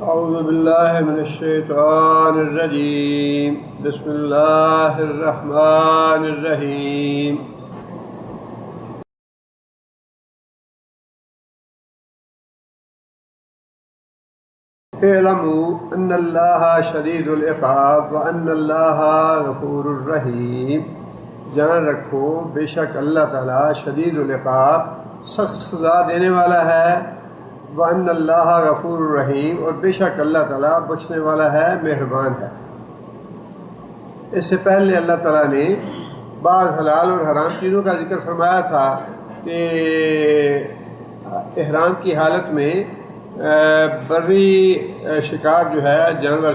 اعوذ باللہ من الشیطان الرجیم بسم اللہ الرحمن الرحیم اعلموا ان اللہ شدید العقاب وان اللہ غفور الرحیم، جان رکھو بے شک اللہ تعالیٰ شدید العقاب سخت سزا دینے والا ہے، وَأَنَّ اللَّهَ غَفُورٌ الرحیم، اور بے شک اللہ تعالیٰ بخشنے والا ہے، مہربان ہے۔ اس سے پہلے اللہ تعالیٰ نے بعض حلال اور حرام چیزوں کا ذکر فرمایا تھا کہ احرام کی حالت میں بری شکار جو ہے جانور،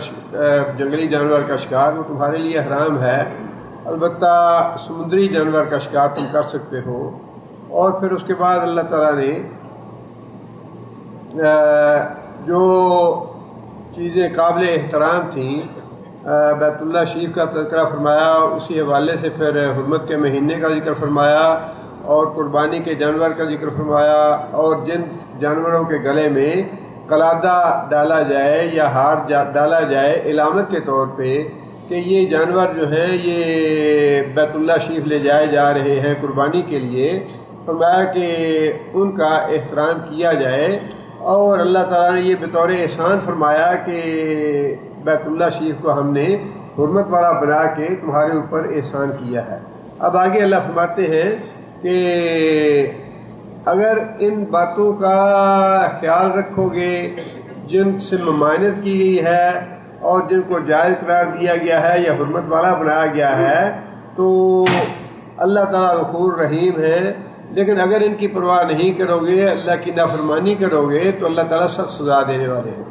جنگلی جانور کا شکار، وہ تمہارے لیے حرام ہے، البتہ سمندری جانور کا شکار تم کر سکتے ہو۔ اور پھر اس کے بعد اللہ تعالیٰ نے جو چیزیں قابل احترام تھیں، بیت اللہ شریف کا تذکرہ فرمایا، اسی حوالے سے پھر حرمت کے مہینے کا ذکر فرمایا اور قربانی کے جانور کا ذکر فرمایا، اور جن جانوروں کے گلے میں قلادہ ڈالا جائے یا ہار ڈالا جائے علامت کے طور پہ کہ یہ جانور جو ہیں یہ بیت اللہ شریف لے جائے جا رہے ہیں قربانی کے لیے، فرمایا کہ ان کا احترام کیا جائے۔ اور اللہ تعالیٰ نے یہ بطور احسان فرمایا کہ بیت اللہ شریف کو ہم نے حرمت والا بنا کے تمہارے اوپر احسان کیا ہے۔ اب آگے اللہ فرماتے ہیں کہ اگر ان باتوں کا خیال رکھو گے جن سے ممانعت کی گئی ہے اور جن کو جائز قرار دیا گیا ہے یا حرمت والا بنایا گیا ہے، تو اللہ تعالیٰ غفور رحیم ہے، لیکن اگر ان کی پرواہ نہیں کرو گے، اللہ کی نافرمانی کرو گے، تو اللہ تعالیٰ سخت سزا دینے والے ہیں۔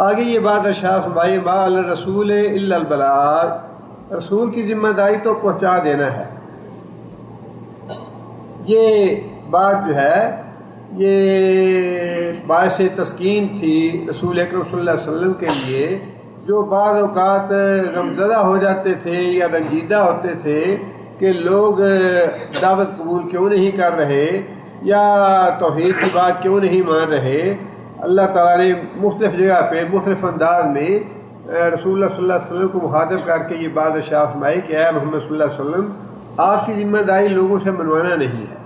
آگے یہ بات ارشاد فرمائی، ما علی الرسول الا البلاغ، رسول کی ذمہ داری تو پہنچا دینا ہے۔ یہ بات جو ہے یہ باعث تسکین تھی رسول اکرم صلی اللہ علیہ وسلم کے لیے، جو بعض اوقات غمزدہ ہو جاتے تھے یا رنجیدہ ہوتے تھے کہ لوگ دعوت قبول کیوں نہیں کر رہے یا توحید کی بات کیوں نہیں مان رہے۔ اللہ تعالیٰ نے مختلف جگہ پہ مختلف انداز میں رسول اللہ صلی اللہ علیہ وسلم کو مخاطب کر کے یہ بات ارشاد فرمائی کہ اے محمد صلی اللہ علیہ وسلم، آپ کی ذمہ داری لوگوں سے منوانا نہیں ہے،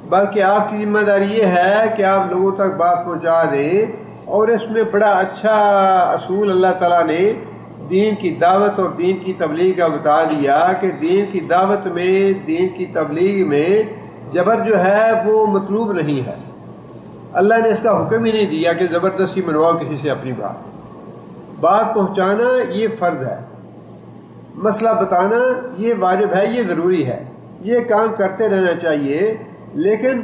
بلکہ آپ کی ذمہ داری یہ ہے کہ آپ لوگوں تک بات پہنچا دیں۔ اور اس میں بڑا اچھا اصول اللہ تعالیٰ نے دین کی دعوت اور دین کی تبلیغ کا بتا دیا کہ دین کی دعوت میں، دین کی تبلیغ میں جبر جو ہے وہ مطلوب نہیں ہے۔ اللہ نے اس کا حکم ہی نہیں دیا کہ زبردستی منواؤ کسی سے اپنی بات پہنچانا یہ فرض ہے، مسئلہ بتانا یہ واجب ہے، یہ ضروری ہے، یہ کام کرتے رہنا چاہیے، لیکن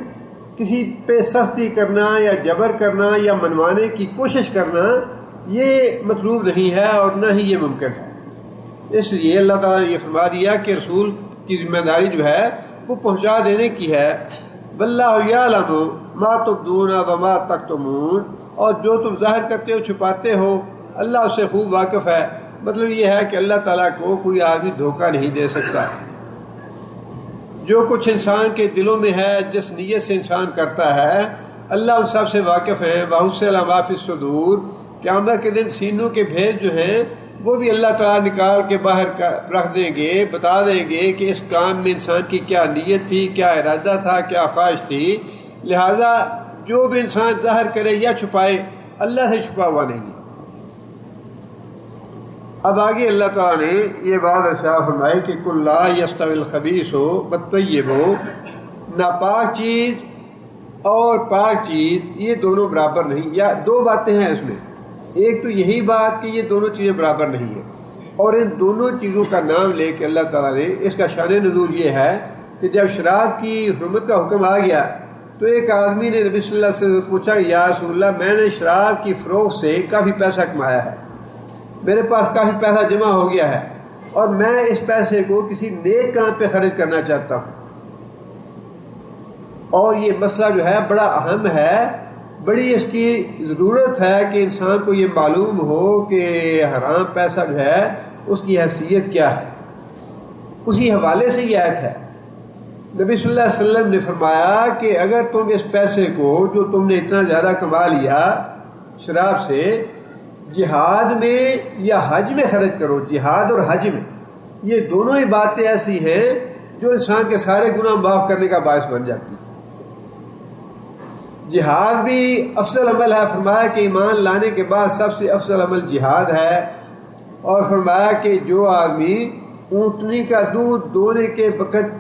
کسی پہ سختی کرنا یا جبر کرنا یا منوانے کی کوشش کرنا یہ مطلوب نہیں ہے اور نہ ہی یہ ممکن ہے۔ اس لیے اللہ تعالیٰ نے یہ فرما دیا کہ رسول کی ذمہ داری جو ہے وہ پہنچا دینے کی ہے۔ واللہ یعلم ما تبدون وما تکتمون، اور جو تم ظاہر کرتے ہو چھپاتے ہو اللہ اس سے خوب واقف ہے۔ مطلب یہ ہے کہ اللہ تعالیٰ کو کوئی آدمی دھوکہ نہیں دے سکتا۔ جو کچھ انسان کے دلوں میں ہے، جس نیت سے انسان کرتا ہے، اللہ ان سب سے واقف ہے۔ وَحُصِّلَ مَا فِي الصُّدُورِ، قیامت کے دن سینوں کے بھید جو ہیں وہ بھی اللہ تعالیٰ نکال کے باہر رکھ دیں گے، بتا دیں گے کہ اس کام میں انسان کی کیا نیت تھی، کیا ارادہ تھا، کیا خواہش تھی۔ لہٰذا جو بھی انسان ظاہر کرے یا چھپائے اللہ سے چھپا ہوا نہیں۔ اب آگے اللہ تعالیٰ نے یہ بات ارشاد فرمائی کہ قُل لَا يَسْتَوِي الْخَبِيثُ وَالطَّيِّبُ، ناپاک چیز اور پاک چیز یہ دونوں برابر نہیں، یا دو باتیں ہیں اس میں۔ ایک تو یہی بات کہ یہ دونوں چیزیں برابر نہیں ہیں، اور ان دونوں چیزوں کا نام لے کے اللہ تعالیٰ نے اس کا شان نزول یہ ہے کہ جب شراب کی حرمت کا حکم آ گیا تو ایک آدمی نے نبی صلی اللہ علیہ وسلم سے پوچھا کہ یا رسول اللہ، میں نے شراب کی فروخت سے کافی پیسہ کمایا ہے، میرے پاس کافی پیسہ جمع ہو گیا ہے، اور میں اس پیسے کو کسی نیک کام پہ خرچ کرنا چاہتا ہوں، اور یہ مسئلہ جو ہے بڑا اہم ہے، بڑی اس کی ضرورت ہے کہ انسان کو یہ معلوم ہو کہ حرام پیسہ جو ہے اس کی حیثیت کیا ہے۔ اسی حوالے سے یہ آیت ہے نبی صلی اللہ علیہ وسلم نے فرمایا کہ اگر تم اس پیسے کو جو تم نے اتنا زیادہ کما لیا شراب سے جہاد میں یا حج میں خرچ کرو. جہاد اور حج میں یہ دونوں ہی باتیں ایسی ہیں جو انسان کے سارے گناہ معاف کرنے کا باعث بن جاتی ہیں. جہاد بھی افضل عمل ہے. فرمایا کہ ایمان لانے کے بعد سب سے افضل عمل جہاد ہے. اور فرمایا کہ جو آدمی اونٹنی کا دودھ دونے کے وقت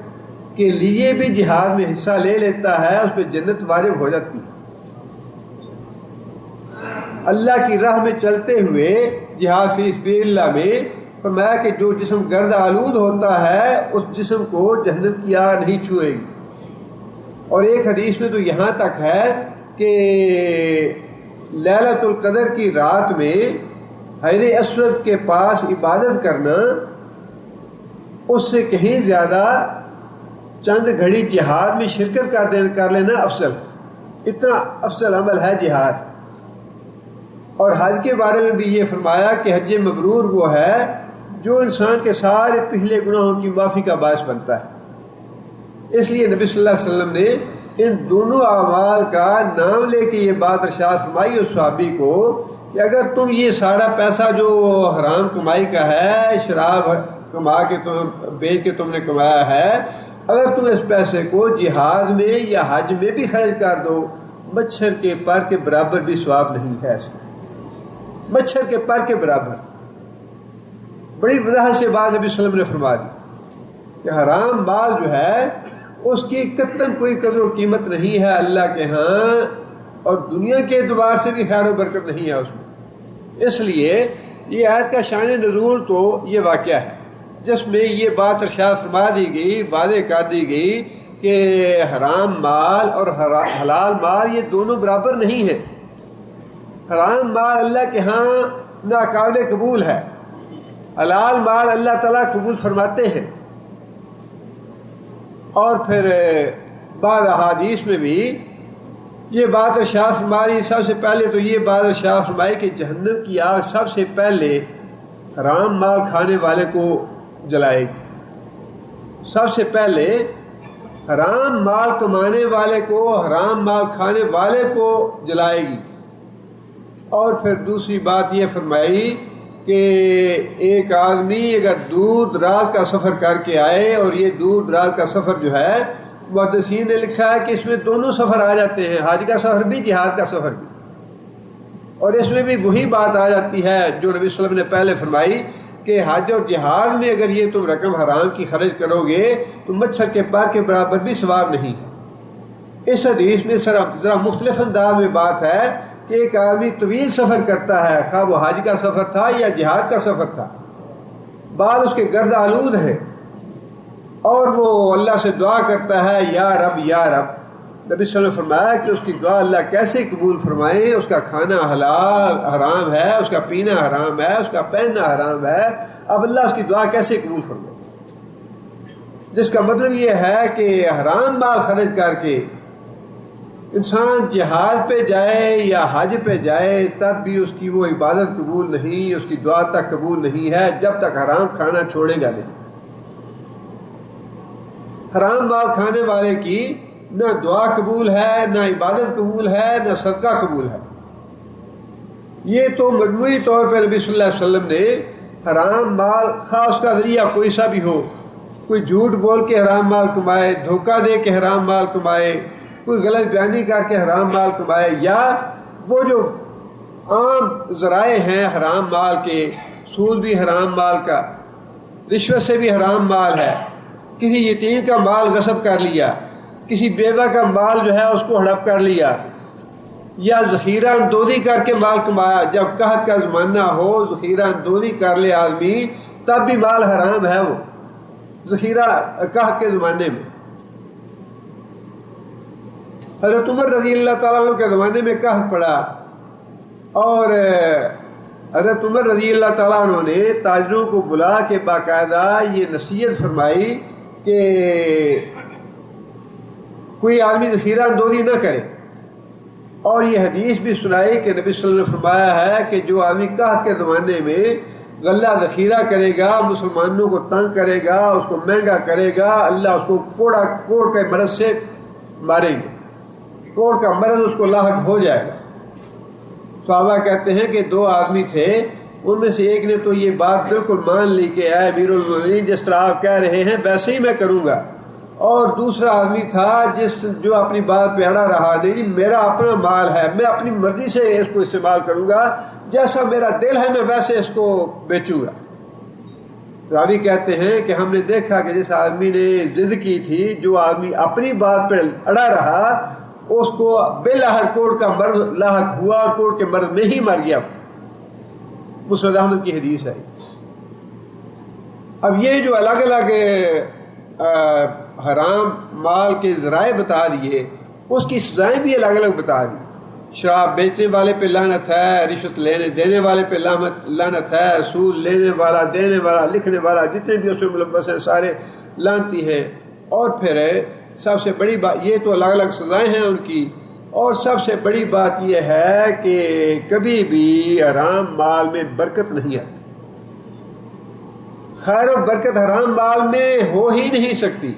کے لیے بھی جہاد میں حصہ لے لیتا ہے اس پہ جنت واجب ہو جاتی ہے. اللہ کی راہ میں چلتے ہوئے جہاد فی سبیل اللہ میں فرمایا کہ جو جسم گرد آلود ہوتا ہے اس جسم کو جہنم کی آگ نہیں چھوئے گی. اور ایک حدیث میں تو یہاں تک ہے کہ لیلۃ القدر کی رات میں حجر اسود کے پاس عبادت کرنا اس سے کہیں زیادہ چند گھڑی جہاد میں شرکت کر لینا افضل ہے. اتنا افضل عمل ہے جہاد. اور حج کے بارے میں بھی یہ فرمایا کہ حج مبرور وہ ہے جو انسان کے سارے پچھلے گناہوں کی معافی کا باعث بنتا ہے. اس لیے نبی صلی اللہ علیہ وسلم نے ان دونوں اعمال کا نام لے کے یہ بات ارشاد فرمائی اس صحابی کو کہ اگر تم یہ سارا پیسہ جو حرام کمائی کا ہے شراب کما کے تم بیچ کے تم نے کمایا ہے اگر تم اس پیسے کو جہاد میں یا حج میں بھی خرچ کر دو مچھر کے پر کے برابر بھی ثواب نہیں ہے. اس میں مچھر کے پر کے برابر. بڑی وضاحت سے بات نبی صلی اللہ علیہ وسلم نے فرما دی کہ حرام مال جو ہے اس کی قطعاً کوئی قدر و قیمت نہیں ہے اللہ کے ہاں اور دنیا کے اعتبار سے بھی خیر و برکت نہیں ہے اس میں. اس لیے یہ آیت کا شان نزول تو یہ واقعہ ہے جس میں یہ بات ارشاد فرما دی گئی واضح کر دی گئی کہ حرام مال اور حلال مال یہ دونوں برابر نہیں ہیں. حرام مال اللہ کے ہاں ناقابل قبول ہے. حلال مال اللہ تعالیٰ قبول فرماتے ہیں. اور پھر بعض احادیث میں بھی یہ بات ارشاد فرمائی. سب سے پہلے تو یہ بات ارشاد فرمائی کہ جہنم کی آگ سب سے پہلے حرام مال کھانے والے کو جلائے گی. سب سے پہلے حرام مال کمانے والے کو حرام مال کھانے والے کو جلائے گی. اور پھر دوسری بات یہ فرمائی کہ ایک آدمی اگر دور دراز کا سفر کر کے آئے اور یہ دور دراز کا سفر جو ہے محدثین نے لکھا ہے کہ اس میں دونوں سفر آ جاتے ہیں حج کا سفر بھی جہاد کا سفر بھی. اور اس میں بھی وہی بات آ جاتی ہے جو نبی صلی اللہ علیہ وسلم نے پہلے فرمائی کہ حج اور جہاد میں اگر یہ تم رقم حرام کی خرچ کرو گے تو مچھر کے پر کے برابر بھی ثواب نہیں ہے. اس حدیث میں ذرا مختلف انداز میں بات ہے کہ ایک آدمی طویل سفر کرتا ہے خواہ وہ حج کا سفر تھا یا جہاد کا سفر تھا بعد اس کے گرد آلود ہے اور وہ اللہ سے دعا کرتا ہے یا رب یا رب. نبی صلی اللہ علیہ وسلم نے فرمایا کہ اس کی دعا اللہ کیسے قبول فرمائے. اس کا کھانا حلال حرام ہے اس کا پینا حرام ہے اس کا پہننا حرام ہے. اب اللہ اس کی دعا کیسے قبول فرمائے. جس کا مطلب یہ ہے کہ حرام مال خرچ کر کے انسان جہاد پہ جائے یا حج پہ جائے تب بھی اس کی وہ عبادت قبول نہیں اس کی دعا تک قبول نہیں ہے جب تک حرام کھانا چھوڑے گا نہیں. حرام مال کھانے والے کی نہ دعا قبول ہے نہ عبادت قبول ہے نہ صدقہ قبول ہے. یہ تو مجموعی طور پہ نبی صلی اللہ علیہ وسلم نے حرام مال خواہ اس کا ذریعہ کوئی سا بھی ہو کوئی جھوٹ بول کے حرام مال کمائے دھوکہ دے کے حرام مال کمائے کوئی غلط بیانی کر کے حرام مال کمائے یا وہ جو عام ذرائع ہیں حرام مال کے سود بھی حرام مال کا رشوت سے بھی حرام مال ہے کسی یتیم کا مال غصب کر لیا کسی بیوہ کا مال جو ہے اس کو ہڑپ کر لیا یا ذخیرہ اندوزی کر کے مال کمایا. جب قحط کا زمانہ ہو ذخیرہ اندوزی کر لے آدمی تب بھی مال حرام ہے. وہ ذخیرہ قحط کے زمانے میں حضرت عمر رضی اللہ تعالیٰ عنہ کے زمانے میں قحط پڑا اور حضرت عمر رضی اللہ تعالیٰ عنہ نے تاجروں کو بلا کے باقاعدہ یہ نصیحت فرمائی کہ کوئی آدمی ذخیرہ اندوزی نہ کرے. اور یہ حدیث بھی سنائی کہ نبی صلی اللہ علیہ وسلم نے فرمایا ہے کہ جو آدمی قحط کے زمانے میں غلہ ذخیرہ کرے گا، مسلمانوں کو تنگ کرے گا، اس کو مہنگا کرے گا، اللہ اس کو کوڑ کے مرض سے ماریں گے، کوڑ کا مرض اس کو لاحق ہو جائے گا۔ صحابہ کہتے ہیں کہ 2 آدمی تھے، ان میں سے ایک نے تو یہ بات بالکل مان لی کہ اے امیر المومنین جس طرح آپ کہہ رہے ہیں ویسے ہی میں کروں گا، اور دوسرا آدمی تھا جو اپنی بات پہ اڑا رہا، نہیں میرا اپنا مال ہے، میں اپنی مرضی سے اس کو استعمال کروں گا، جیسا میرا دل ہے میں ویسے اس کو بیچوں گا۔ راوی کہتے ہیں کہ ہم نے دیکھا کہ جس آدمی نے ضد کی تھی، جو آدمی اپنی بات پہ اڑا رہا، اس کو بالآخر کوڑ کا مرض لاحق ہوا اور کوڑ کے مرض میں ہی مر گیا۔ مسند احمد کی حدیث ہے۔ اب یہ جو الگ الگ حرام مال کے ذرائع بتا دیے، اس کی سزائیں بھی الگ الگ بتا دی۔ شراب بیچنے والے پہ لعنت ہے، رشوت لینے دینے والے پہ لعنت ہے، سود لینے والا، دینے والا، لکھنے والا، جتنے بھی اس میں ملوث ہیں سارے لعنتی ہیں۔ اور پھر سب سے بڑی بات، یہ تو الگ الگ سزائیں ہیں ان کی، اور سب سے بڑی بات یہ ہے کہ کبھی بھی حرام مال میں برکت نہیں آتی۔ خیر و برکت حرام مال میں ہو ہی نہیں سکتی۔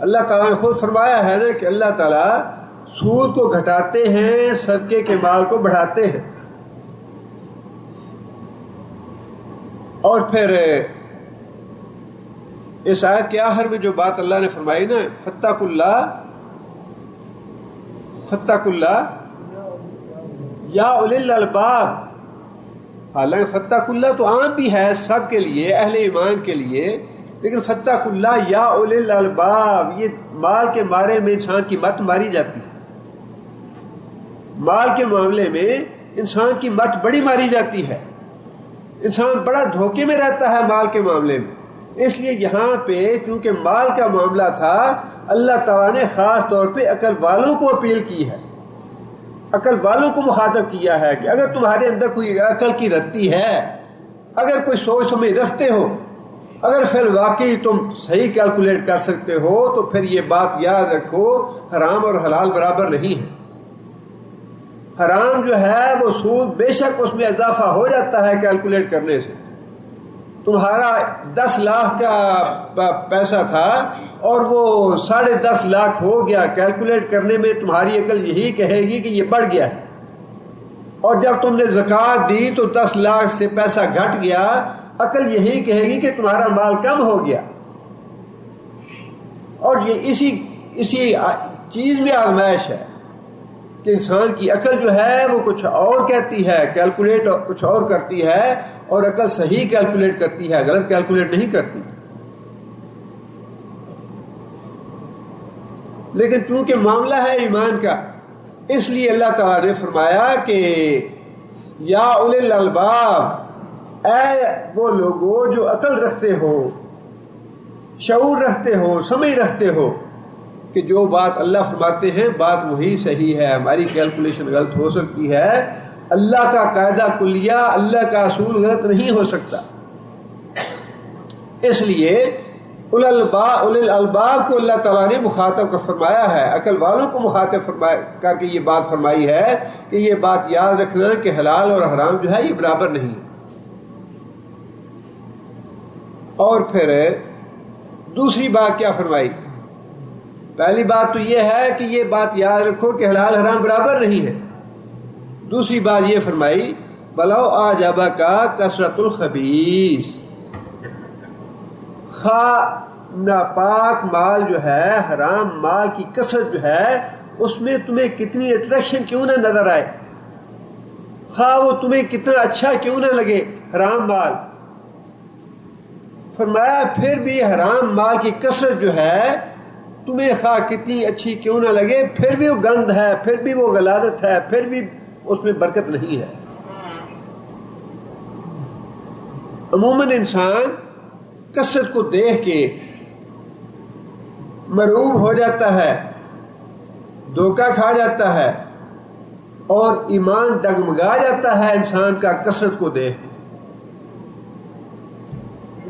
اللہ تعالیٰ نے خود فرمایا ہے نا کہ اللہ تعالیٰ سود کو گھٹاتے ہیں، صدقے کے مال کو بڑھاتے ہیں۔ اور پھر اس آیت کے آخر میں جو بات اللہ نے فرمائی نا، فاتقوا اللہ یا اولی الالباب، حالانکہ فاتقوا اللہ تو عام بھی ہے سب کے لیے، اہل ایمان کے لیے، لیکن فاتقوا اللہ یا اولی الالباب، یہ مال کے بارے میں انسان کی مت ماری جاتی ہے۔ مال کے معاملے میں انسان کی مت بڑی ماری جاتی ہے، انسان بڑا دھوکے میں رہتا ہے مال کے معاملے میں۔ اس لیے یہاں پہ چونکہ مال کا معاملہ تھا، اللہ تعالیٰ نے خاص طور پہ عقل والوں کو اپیل کی ہے، عقل والوں کو مخاطب کیا ہے کہ اگر تمہارے اندر کوئی عقل کی رتی ہے، اگر کوئی سوچ سمجھ رکھتے ہو، اگر پھر واقعی تم صحیح کیلکولیٹ کر سکتے ہو، تو پھر یہ بات یاد رکھو، حرام اور حلال برابر نہیں ہے۔ حرام جو ہے وہ سود، بے شک اس میں اضافہ ہو جاتا ہے کیلکولیٹ کرنے سے۔ تمہارا 10 لاکھ کا پیسہ تھا اور وہ 10.5 لاکھ ہو گیا، کیلکولیٹ کرنے میں تمہاری عقل یہی کہے گی کہ یہ بڑھ گیا ہے، اور جب تم نے زکوٰۃ دی تو 10 لاکھ سے پیسہ گھٹ گیا، عقل یہی کہے گی کہ تمہارا مال کم ہو گیا۔ اور یہ اسی چیز میں آزمائش ہے کہ انسان کی عقل جو ہے وہ کچھ اور کہتی ہے، کیلکولیٹ کچھ اور کرتی ہے، اور عقل صحیح کیلکولیٹ کرتی ہے، غلط کیلکولیٹ نہیں کرتی۔ لیکن چونکہ معاملہ ہے ایمان کا، اس لیے اللہ تعالیٰ نے فرمایا کہ یا اولی الالباب، اے وہ لوگوں جو عقل رکھتے ہو، شعور رکھتے ہو، سمجھ رکھتے ہو کہ جو بات اللہ فرماتے ہیں بات وہی صحیح ہے، ہماری کیلکولیشن غلط ہو سکتی ہے، اللہ کا قاعدہ کلیہ، اللہ کا اصول غلط نہیں ہو سکتا۔ اس لیے اولی الالباب کو اللہ تعالیٰ نے مخاطب کر فرمایا ہے، عقل والوں کو مخاطب کر کے یہ بات فرمائی ہے کہ یہ بات یاد رکھنا کہ حلال اور حرام جو ہے یہ برابر نہیں ہے۔ اور پھر دوسری بات کیا فرمائی؟ پہلی بات تو یہ ہے کہ یہ بات یاد رکھو کہ حلال حرام برابر نہیں ہے۔ دوسری بات یہ فرمائی بلو اعجبک کثرت الخبیث، ناپاک مال جو ہے، حرام مال کی کثرت جو ہے، اس میں تمہیں کتنی اٹریکشن کیوں نہ نظر آئے، خواہ وہ تمہیں کتنا اچھا کیوں نہ لگے حرام مال، فرمایا پھر بھی حرام مال کی کثرت جو ہے تمہیں خواہ کتنی اچھی کیوں نہ لگے، پھر بھی وہ گند ہے، پھر بھی وہ غلاظت ہے، پھر بھی اس میں برکت نہیں ہے۔ عموماً انسان کثرت کو دیکھ کے مرعوب ہو جاتا ہے، دھوکہ کھا جاتا ہے، اور ایمان ڈگمگا جاتا ہے انسان کا کثرت کو دیکھ کے۔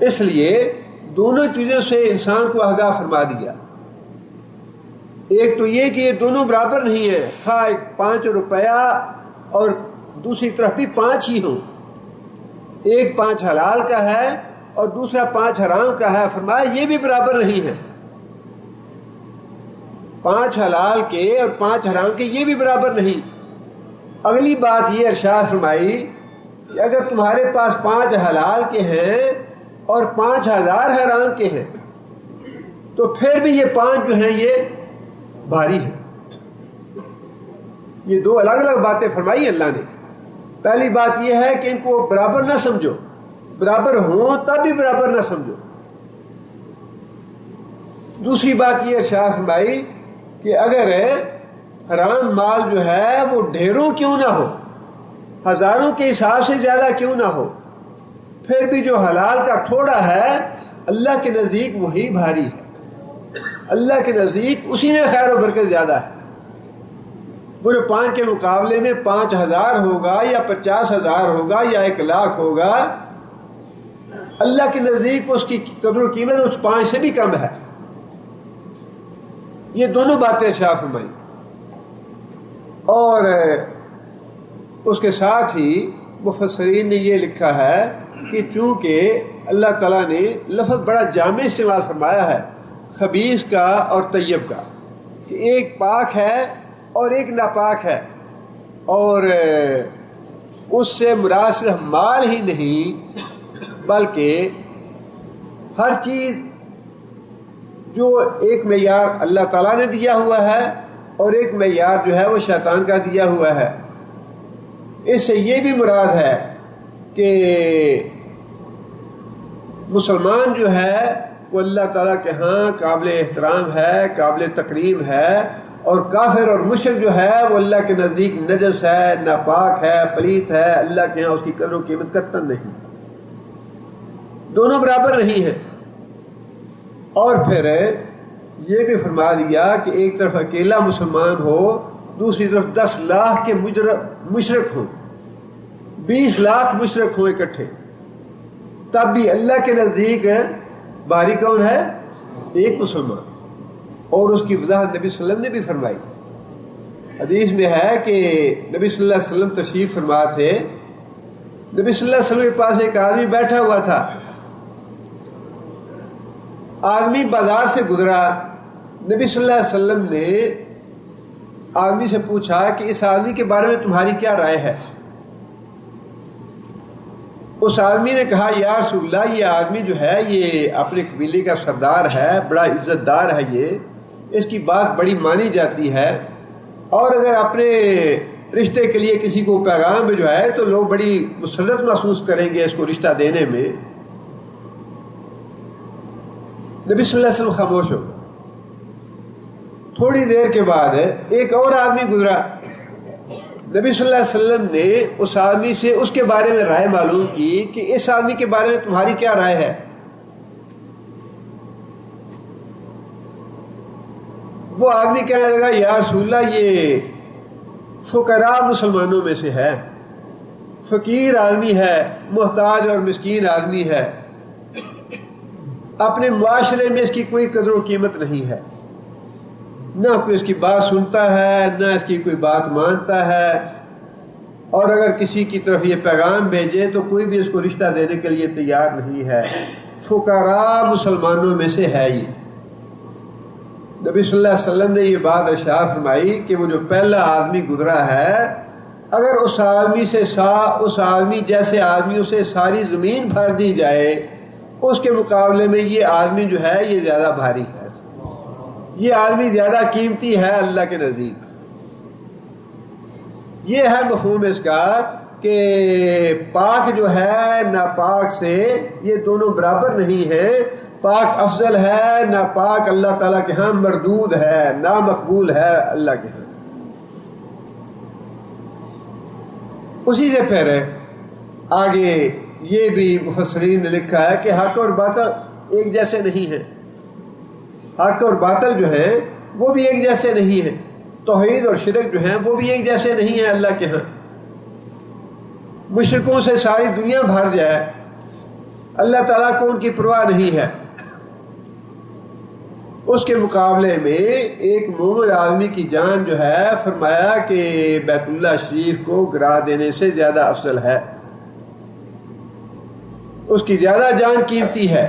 اس لیے دونوں چیزوں سے انسان کو آگاہ فرما دیا، ایک تو یہ کہ یہ دونوں برابر نہیں ہیں، خواہ 5 روپیہ اور دوسری طرف بھی 5 ہی ہوں، ایک 5 حلال کا ہے اور دوسرا 5 حرام کا ہے، فرمایا یہ بھی برابر نہیں ہے. 5 حلال کے اور 5 حرام کے یہ بھی برابر نہیں. اگلی بات یہ ارشاد فرمائی کہ اگر تمہارے پاس 5 حلال کے ہیں اور 5000 حرام کے ہیں تو پھر بھی یہ 5 جو ہیں یہ بھاری ہیں. یہ 2 الگ الگ باتیں فرمائی اللہ نے. پہلی بات یہ ہے کہ ان کو برابر نہ سمجھو، برابر ہوں تب بھی برابر نہ سمجھو. دوسری بات یہ ارشاد فرمائی کہ اگر حرام مال جو ہے وہ ڈھیروں کیوں نہ ہو، ہزاروں کے حساب سے زیادہ کیوں نہ ہو، پھر بھی جو حلال کا تھوڑا ہے اللہ کے نزدیک وہی بھاری ہے. اللہ کے نزدیک اسی میں خیر و برکت زیادہ ہے. وہ جو 5 کے مقابلے میں 5000 ہوگا یا 50,000 ہوگا یا 1,00,000 ہوگا، اللہ کے نزدیک اس کی قدر و قیمت اس 5 سے بھی کم ہے. یہ دونوں باتیں ارشاد فرمائی. اور اس کے ساتھ ہی مفسرین نے یہ لکھا ہے کہ چونکہ اللہ تعالیٰ نے لفظ بڑا جامع استعمال فرمایا ہے خبیث کا اور طیب کا، کہ ایک پاک ہے اور ایک ناپاک ہے، اور اس سے مراد صرف مال ہی نہیں بلکہ ہر چیز جو ایک معیار اللہ تعالیٰ نے دیا ہوا ہے اور ایک معیار جو ہے وہ شیطان کا دیا ہوا ہے. اس سے یہ بھی مراد ہے کہ مسلمان جو ہے وہ اللہ تعالیٰ کے ہاں قابل احترام ہے، قابل تکریم ہے، اور کافر اور مشرک جو ہے وہ اللہ کے نزدیک نجس ہے، ناپاک ہے، پلیت ہے، اللہ کے ہاں اس کی قدر و قیمت قطعاً نہیں. دونوں برابر نہیں ہیں. اور پھر یہ بھی فرما دیا کہ ایک طرف اکیلا مسلمان ہو، دوسری طرف 10 لاکھ کے مشرک ہوں، 20 لاکھ مشرک ہوں اکٹھے، تب بھی اللہ کے نزدیک باری کون ہے؟ ایک مسلمان. اور اس کی وضاحت نبی صلی اللہ علیہ وسلم نے بھی فرمائی. حدیث میں ہے کہ نبی صلی اللہ علیہ وسلم تشریف فرما تھے. نبی صلی اللہ علیہ وسلم کے پاس ایک آدمی بیٹھا ہوا تھا. آدمی بازار سے گزرا. نبی صلی اللہ علیہ وسلم نے آدمی سے پوچھا کہ اس آدمی کے بارے میں تمہاری کیا رائے ہے؟ اس آدمی نے کہا یا رسول اللہ یہ آدمی جو ہے یہ اپنے قبیلے کا سردار ہے، بڑا عزت دار ہے، یہ اس کی بات بڑی مانی جاتی ہے، اور اگر اپنے رشتے کے لیے کسی کو پیغام بھجوائے تو لوگ بڑی مسرت محسوس کریں گے اس کو رشتہ دینے میں. نبی صلی اللہ علیہ وسلم خاموش ہو گئے. تھوڑی دیر کے بعد ایک اور آدمی گزرا. نبی صلی اللہ علیہ وسلم نے اس آدمی سے اس کے بارے میں رائے معلوم کی کہ اس آدمی کے بارے میں تمہاری کیا رائے ہے؟ وہ آدمی کہنے لگا یا رسول اللہ یہ فقراء مسلمانوں میں سے ہے، فقیر آدمی ہے، محتاج اور مسکین آدمی ہے، اپنے معاشرے میں اس کی کوئی قدر و قیمت نہیں ہے، نہ کوئی اس کی بات سنتا ہے، نہ اس کی کوئی بات مانتا ہے، اور اگر کسی کی طرف یہ پیغام بھیجے تو کوئی بھی اس کو رشتہ دینے کے لیے تیار نہیں ہے. فقراء مسلمانوں میں سے ہے یہ. نبی صلی اللہ علیہ وسلم نے یہ بات ارشاد فرمائی کہ وہ جو پہلا آدمی گزرا ہے اگر اس آدمی سے اس آدمی جیسے آدمی اسے ساری زمین بھر دی جائے اس کے مقابلے میں یہ آدمی جو ہے یہ زیادہ بھاری ہے، یہ آدمی زیادہ قیمتی ہے اللہ کے نزدیک. یہ ہے مفہوم اس کا کہ پاک جو ہے ناپاک سے یہ دونوں برابر نہیں ہیں. پاک افضل ہے، ناپاک اللہ تعالیٰ کے ہاں مردود ہے، نامقبول ہے اللہ کے ہاں. اسی سے پھر آگے یہ بھی مفسرین نے لکھا ہے کہ حق اور باطل ایک جیسے نہیں ہیں. حق اور باطل جو ہیں وہ بھی ایک جیسے نہیں ہیں. توحید اور شرک جو ہیں وہ بھی ایک جیسے نہیں ہیں اللہ کے ہاں. مشرکوں سے ساری دنیا بھر جائے اللہ تعالیٰ کو ان کی پرواہ نہیں ہے. اس کے مقابلے میں ایک مومن آدمی کی جان جو ہے فرمایا کہ بیت اللہ شریف کو گرا دینے سے زیادہ افضل ہے. اس کی زیادہ جان قیمتی ہے.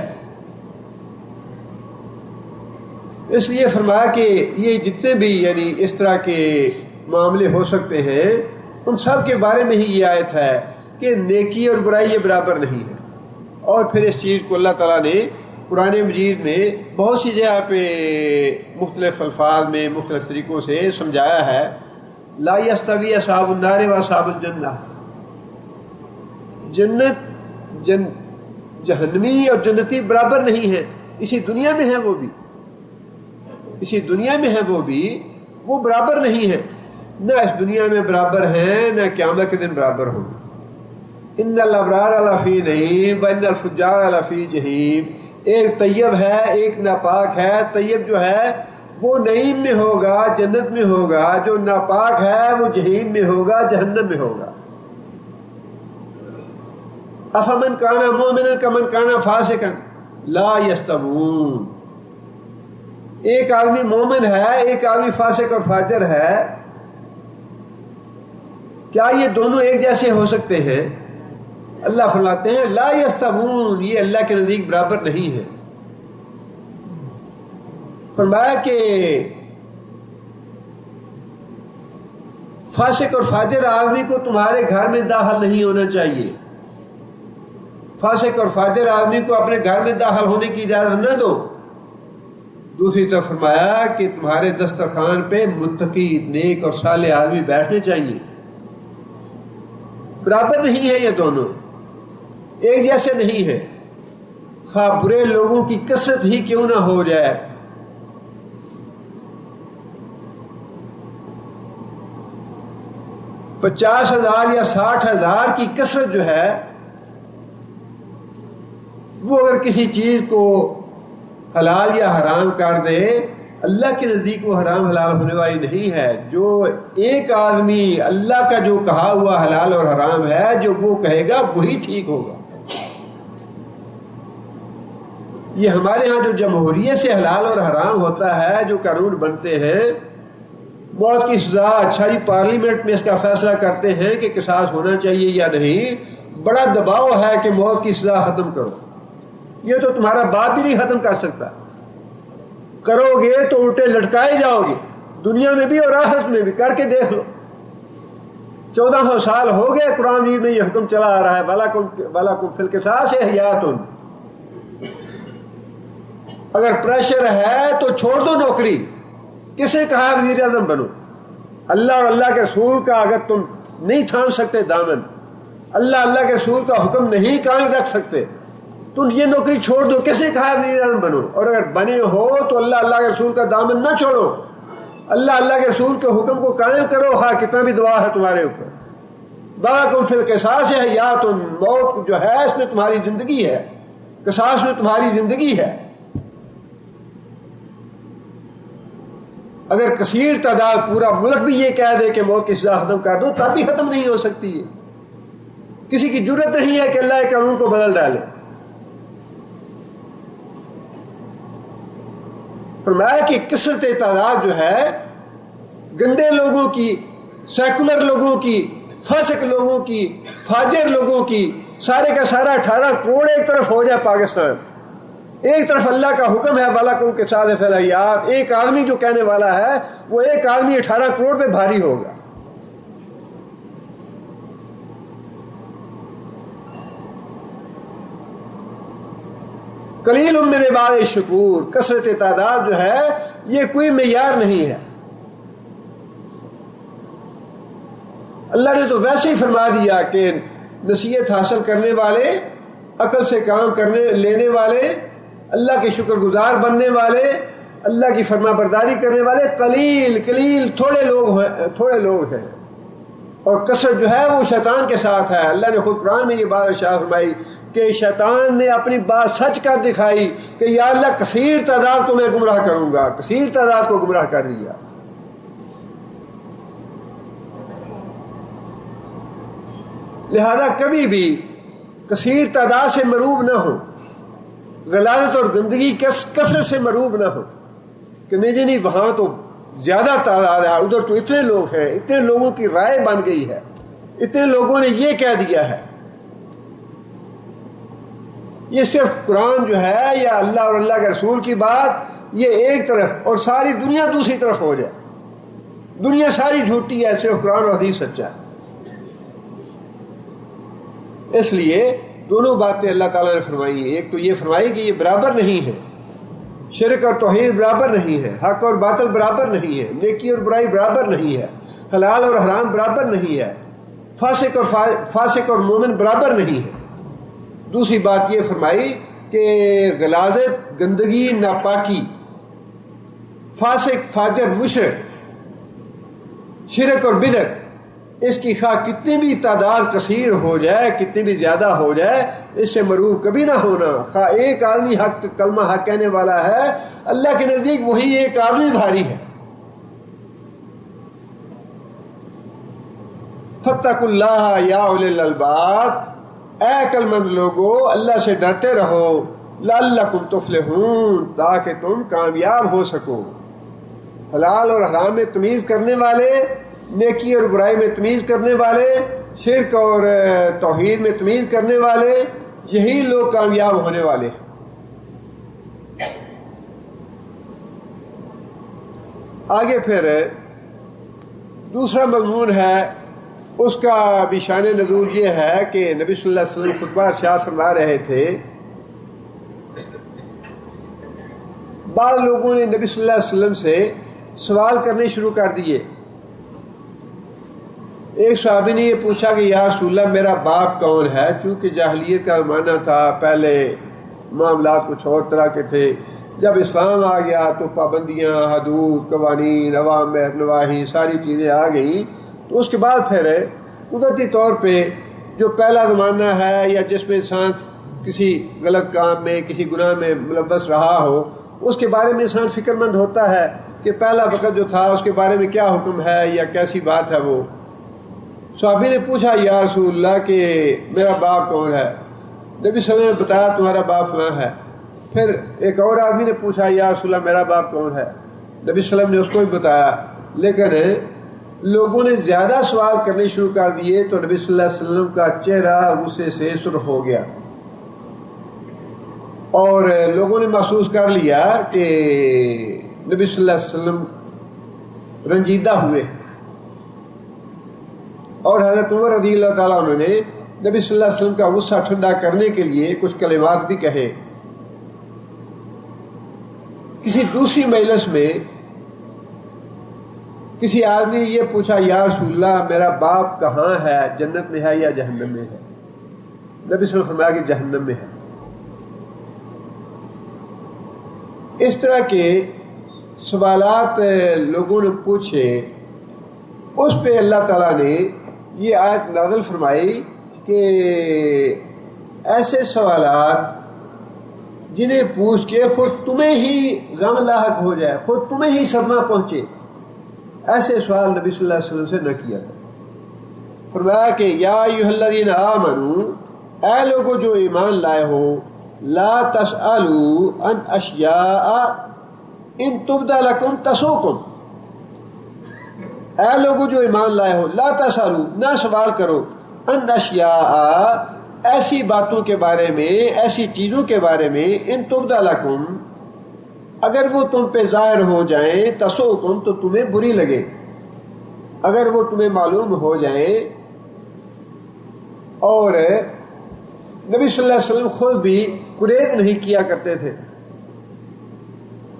اس لیے فرمایا کہ یہ جتنے بھی یعنی اس طرح کے معاملے ہو سکتے ہیں ان سب کے بارے میں ہی یہ آیت ہے کہ نیکی اور برائی یہ برابر نہیں ہے. اور پھر اس چیز کو اللہ تعالیٰ نے قرآن مجید میں بہت سی جگہ پہ مختلف الفاظ میں مختلف طریقوں سے سمجھایا ہے. لا یستوی اصحاب النار و اصحاب الجنہ. جہنمی اور جنتی برابر نہیں ہیں. اسی دنیا میں ہیں وہ بھی وہ برابر نہیں ہیں. نہ اس دنیا میں برابر ہیں نہ قیامت کے دن برابر ہوں. ان الابرار لفی نعیم وان الفجار لفی جحیم. ایک طیب ہے ایک ناپاک ہے. طیب جو ہے وہ نعیم میں ہوگا جنت میں ہوگا. جو ناپاک ہے وہ جحیم میں ہوگا جہنم میں ہوگا. افمن کان مومنا کمن کان فاسقا لا یستوون. ایک آدمی مومن ہے ایک آدمی فاسق اور فاجر ہے. کیا یہ دونوں ایک جیسے ہو سکتے ہیں؟ اللہ فرماتے ہیں لا یستوون. یہ اللہ کے نزدیک برابر نہیں ہے. فرمایا کہ فاسق اور فاجر آدمی کو تمہارے گھر میں داخل نہیں ہونا چاہیے. فاسق اور فاجر آدمی کو اپنے گھر میں داخل ہونے کی اجازت نہ دو. دوسری طرف فرمایا کہ تمہارے دسترخوان پہ متقی نیک اور صالح آدمی بیٹھنے چاہیے. برابر نہیں ہے. یہ دونوں ایک جیسے نہیں ہے. خواہ برے لوگوں کی کثرت ہی کیوں نہ ہو جائے. پچاس 50,000 یا 60,000 کی کثرت جو ہے وہ اگر کسی چیز کو حلال یا حرام کر دے اللہ کے نزدیک وہ حرام حلال ہونے والی نہیں ہے. جو ایک آدمی اللہ کا جو کہا ہوا حلال اور حرام ہے جو وہ کہے گا وہی ٹھیک ہوگا. یہ ہمارے ہاں جو جمہوریت سے حلال اور حرام ہوتا ہے جو قانون بنتے ہیں موت کی سزا. اچھا جی پارلیمنٹ میں اس کا فیصلہ کرتے ہیں کہ قصاص ہونا چاہیے یا نہیں. بڑا دباؤ ہے کہ موت کی سزا ختم کرو. یہ تو تمہارا باپ بھی نہیں ختم کر سکتا. کرو گے تو الٹے لٹکائے جاؤ گے دنیا میں بھی اور آخرت میں بھی. کر کے دیکھ لو. 1400 سال ہو گئے قرآن مجید میں یہ حکم چلا آ رہا ہے وَلَكُمْ فِي الْقِصَاصِ حَيَاتٌ. اگر پریشر ہے تو چھوڑ دو نوکری. کس نے کہا وزیر اعظم بنو؟ اللہ اور اللہ کے رسول کا اگر تم نہیں تھام سکتے دامن, اللہ کے رسول کا حکم نہیں قائم رکھ سکتے تو یہ نوکری چھوڑ دو. کس نے کہا وزیر اعظم بنو؟ اور اگر بنے ہو تو اللہ کے رسول کا دامن نہ چھوڑو. اللہ کے رسول کے حکم کو قائم کرو. ہاں کتنا بھی دعا ہے تمہارے اوپر. وَلَكُمْ فِي الْقِصَاصِ حَيَاتٌ. موت جو ہے اس میں تمہاری زندگی ہے. قصاص میں تمہاری زندگی ہے. اگر کثیر تعداد پورا ملک بھی یہ کہہ دے کہ موت کی سزا ختم کر دو تب بھی ختم نہیں ہو سکتی ہے. کسی کی جرت نہیں ہے کہ اللہ کے قانون کو بدل ڈالے. فرمایا کہ کثرت تعداد جو ہے گندے لوگوں کی, سیکولر لوگوں کی, فاسق لوگوں کی, فاجر لوگوں کی, سارے کا سارا 18 کروڑ ایک طرف ہو جائے پاکستان. ایک طرف اللہ کا حکم ہے وَلَكُمْ قِصَاصٌ فِي الْحَيَاةِ. ایک آدمی جو کہنے والا ہے وہ ایک آدمی 18 کروڑ پہ بھاری ہوگا. قلیل من عباد الشکور. کثرت تعداد جو ہے یہ کوئی معیار نہیں ہے. اللہ نے تو ویسے ہی فرما دیا کہ نصیحت حاصل کرنے والے, عقل سے کام کرنے لینے والے, اللہ کے شکر گزار بننے والے, اللہ کی فرما برداری کرنے والے قلیل تھوڑے لوگ ہیں. اور کثرت جو ہے وہ شیطان کے ساتھ ہے. اللہ نے خود قرآن میں یہ بات ارشاد فرمائی کہ شیطان نے اپنی بات سچ کر دکھائی کہ یا اللہ کثیر تعداد کو میں گمراہ کروں گا. کثیر تعداد کو گمراہ کر دیا. لہذا کبھی بھی کثیر تعداد سے مروب نہ ہو, غلاظت اور گندگی کثرت سے مروب نہ ہو کہ نہیں وہاں تو زیادہ تعداد ہے, ادھر تو اتنے لوگ ہیں, اتنے لوگوں کی رائے بن گئی ہے, اتنے لوگوں نے یہ کہہ دیا ہے. یہ صرف قرآن جو ہے یا اللہ اور اللہ کے رسول کی بات یہ ایک طرف اور ساری دنیا دوسری طرف ہو جائے. دنیا ساری جھوٹی ہے، صرف قرآن اور حدیث سچا ہے. اس لیے دونوں باتیں اللہ تعالیٰ نے فرمائی ہیں. ایک تو یہ فرمائی کہ یہ برابر نہیں ہے، شرک اور توحید برابر نہیں ہے، حق اور باطل برابر نہیں ہے، نیکی اور برائی برابر نہیں ہے، حلال اور حرام برابر نہیں ہے، فاسق اور مومن برابر نہیں ہے. دوسری بات یہ فرمائی کہ غلاظت، گندگی، ناپاکی، فاسق، فاجر، مشرک، شرک اور بدعت، اس کی خواہ کتنی بھی تعداد کثیر ہو جائے، کتنی بھی زیادہ ہو جائے، اس سے مروب کبھی نہ ہونا. خواہ ایک آدمی حق کلمہ حق کہنے والا ہے، اللہ کے نزدیک وہی ایک آدمی بھاری ہے. فاتقوا اللہ یا اولی الالباب، اے عقل مند لوگو اللہ سے ڈرتے رہو، لعلکم تفلحون، تاکہ تم کامیاب ہو سکو. حلال اور حرام میں تمیز کرنے والے، نیکی اور برائی میں تمیز کرنے والے، شرک اور توحید میں تمیز کرنے والے، یہی لوگ کامیاب ہونے والے ہیں. آگے پھر دوسرا مضمون ہے، اس کا بھی شان نزول یہ ہے کہ نبی صلی اللہ علیہ وسلم خطبہ ارشاد فرما رہے تھے. بعض لوگوں نے نبی صلی اللہ علیہ وسلم سے سوال کرنے شروع کر دیے. ایک صحابی نے یہ پوچھا کہ یا رسول اللہ میرا باپ کون ہے؟ چونکہ جاہلیت کا زمانہ تھا، پہلے معاملات کچھ اور طرح کے تھے. جب اسلام آ گیا تو پابندیاں، حدود، قوانین، اوامر، نواہی، ساری چیزیں آ گئیں. تو اس کے بعد پھر قدرتی طور پہ جو پہلا زمانہ ہے یا جس میں انسان کسی غلط کام میں، کسی گناہ میں ملوث رہا ہو، اس کے بارے میں انسان فکر مند ہوتا ہے کہ پہلا وقت جو تھا اس کے بارے میں کیا حکم ہے یا کیسی بات ہے. وہ صحابی نے پوچھا یا رسول اللہ کہ میرا باپ کون ہے؟ نبی صلی اللہ علیہ وسلم نے بتایا تمہارا باپ فلاں ہے. پھر ایک اور آدمی نے پوچھا یا رسول اللہ میرا باپ کون ہے؟ نبی صلی اللہ علیہ وسلم نے اس کو بھی بتایا. لیکن لوگوں نے زیادہ سوال کرنے شروع کر دیے تو نبی صلی اللہ علیہ وسلم کا چہرہ غصے سے سرخ ہو گیا اور لوگوں نے محسوس کر لیا کہ نبی صلی اللہ علیہ وسلم رنجیدہ ہوئے. اور حضرت عمر رضی اللہ تعالیٰ عنہ نے نبی صلی اللہ علیہ وسلم کا غصہ ٹھنڈا کرنے کے لیے کچھ کلمات بھی کہے. کسی دوسری مجلس میں کسی آدمی نے یہ پوچھا یا رسول اللہ میرا باپ کہاں ہے، جنت میں ہے یا جہنم میں ہے؟ نبی صلی اللہ علیہ وسلم فرمایا کہ جہنم میں ہے. اس طرح کے سوالات لوگوں نے پوچھے، اس پہ اللہ تعالیٰ نے یہ آیت نازل فرمائی کہ ایسے سوالات جنہیں پوچھ کے خود تمہیں ہی غم لاحق ہو جائے، خود تمہیں ہی صدمہ پہنچے، ایسے سوال نبی صلی اللہ علیہ وسلم سے نہ کیا. فرمایا کہ یا ایھا الذین آمنوا، اے لوگو جو ایمان لائے ہو، لا تسألوا عن اشیاء ان تبد لکم تسؤکم. اے لوگو جو ایمان لائے ہو، لا تسألوا، نہ سوال کرو، عن اشیاء، ایسی باتوں کے بارے میں، ایسی چیزوں کے بارے میں، ان تبد لکم، اگر وہ تم پہ ظاہر ہو جائیں، تسؤکم، تو تمہیں بری لگے، اگر وہ تمہیں معلوم ہو جائیں. اور نبی صلی اللہ علیہ وسلم خود بھی گریز نہیں کیا کرتے تھے،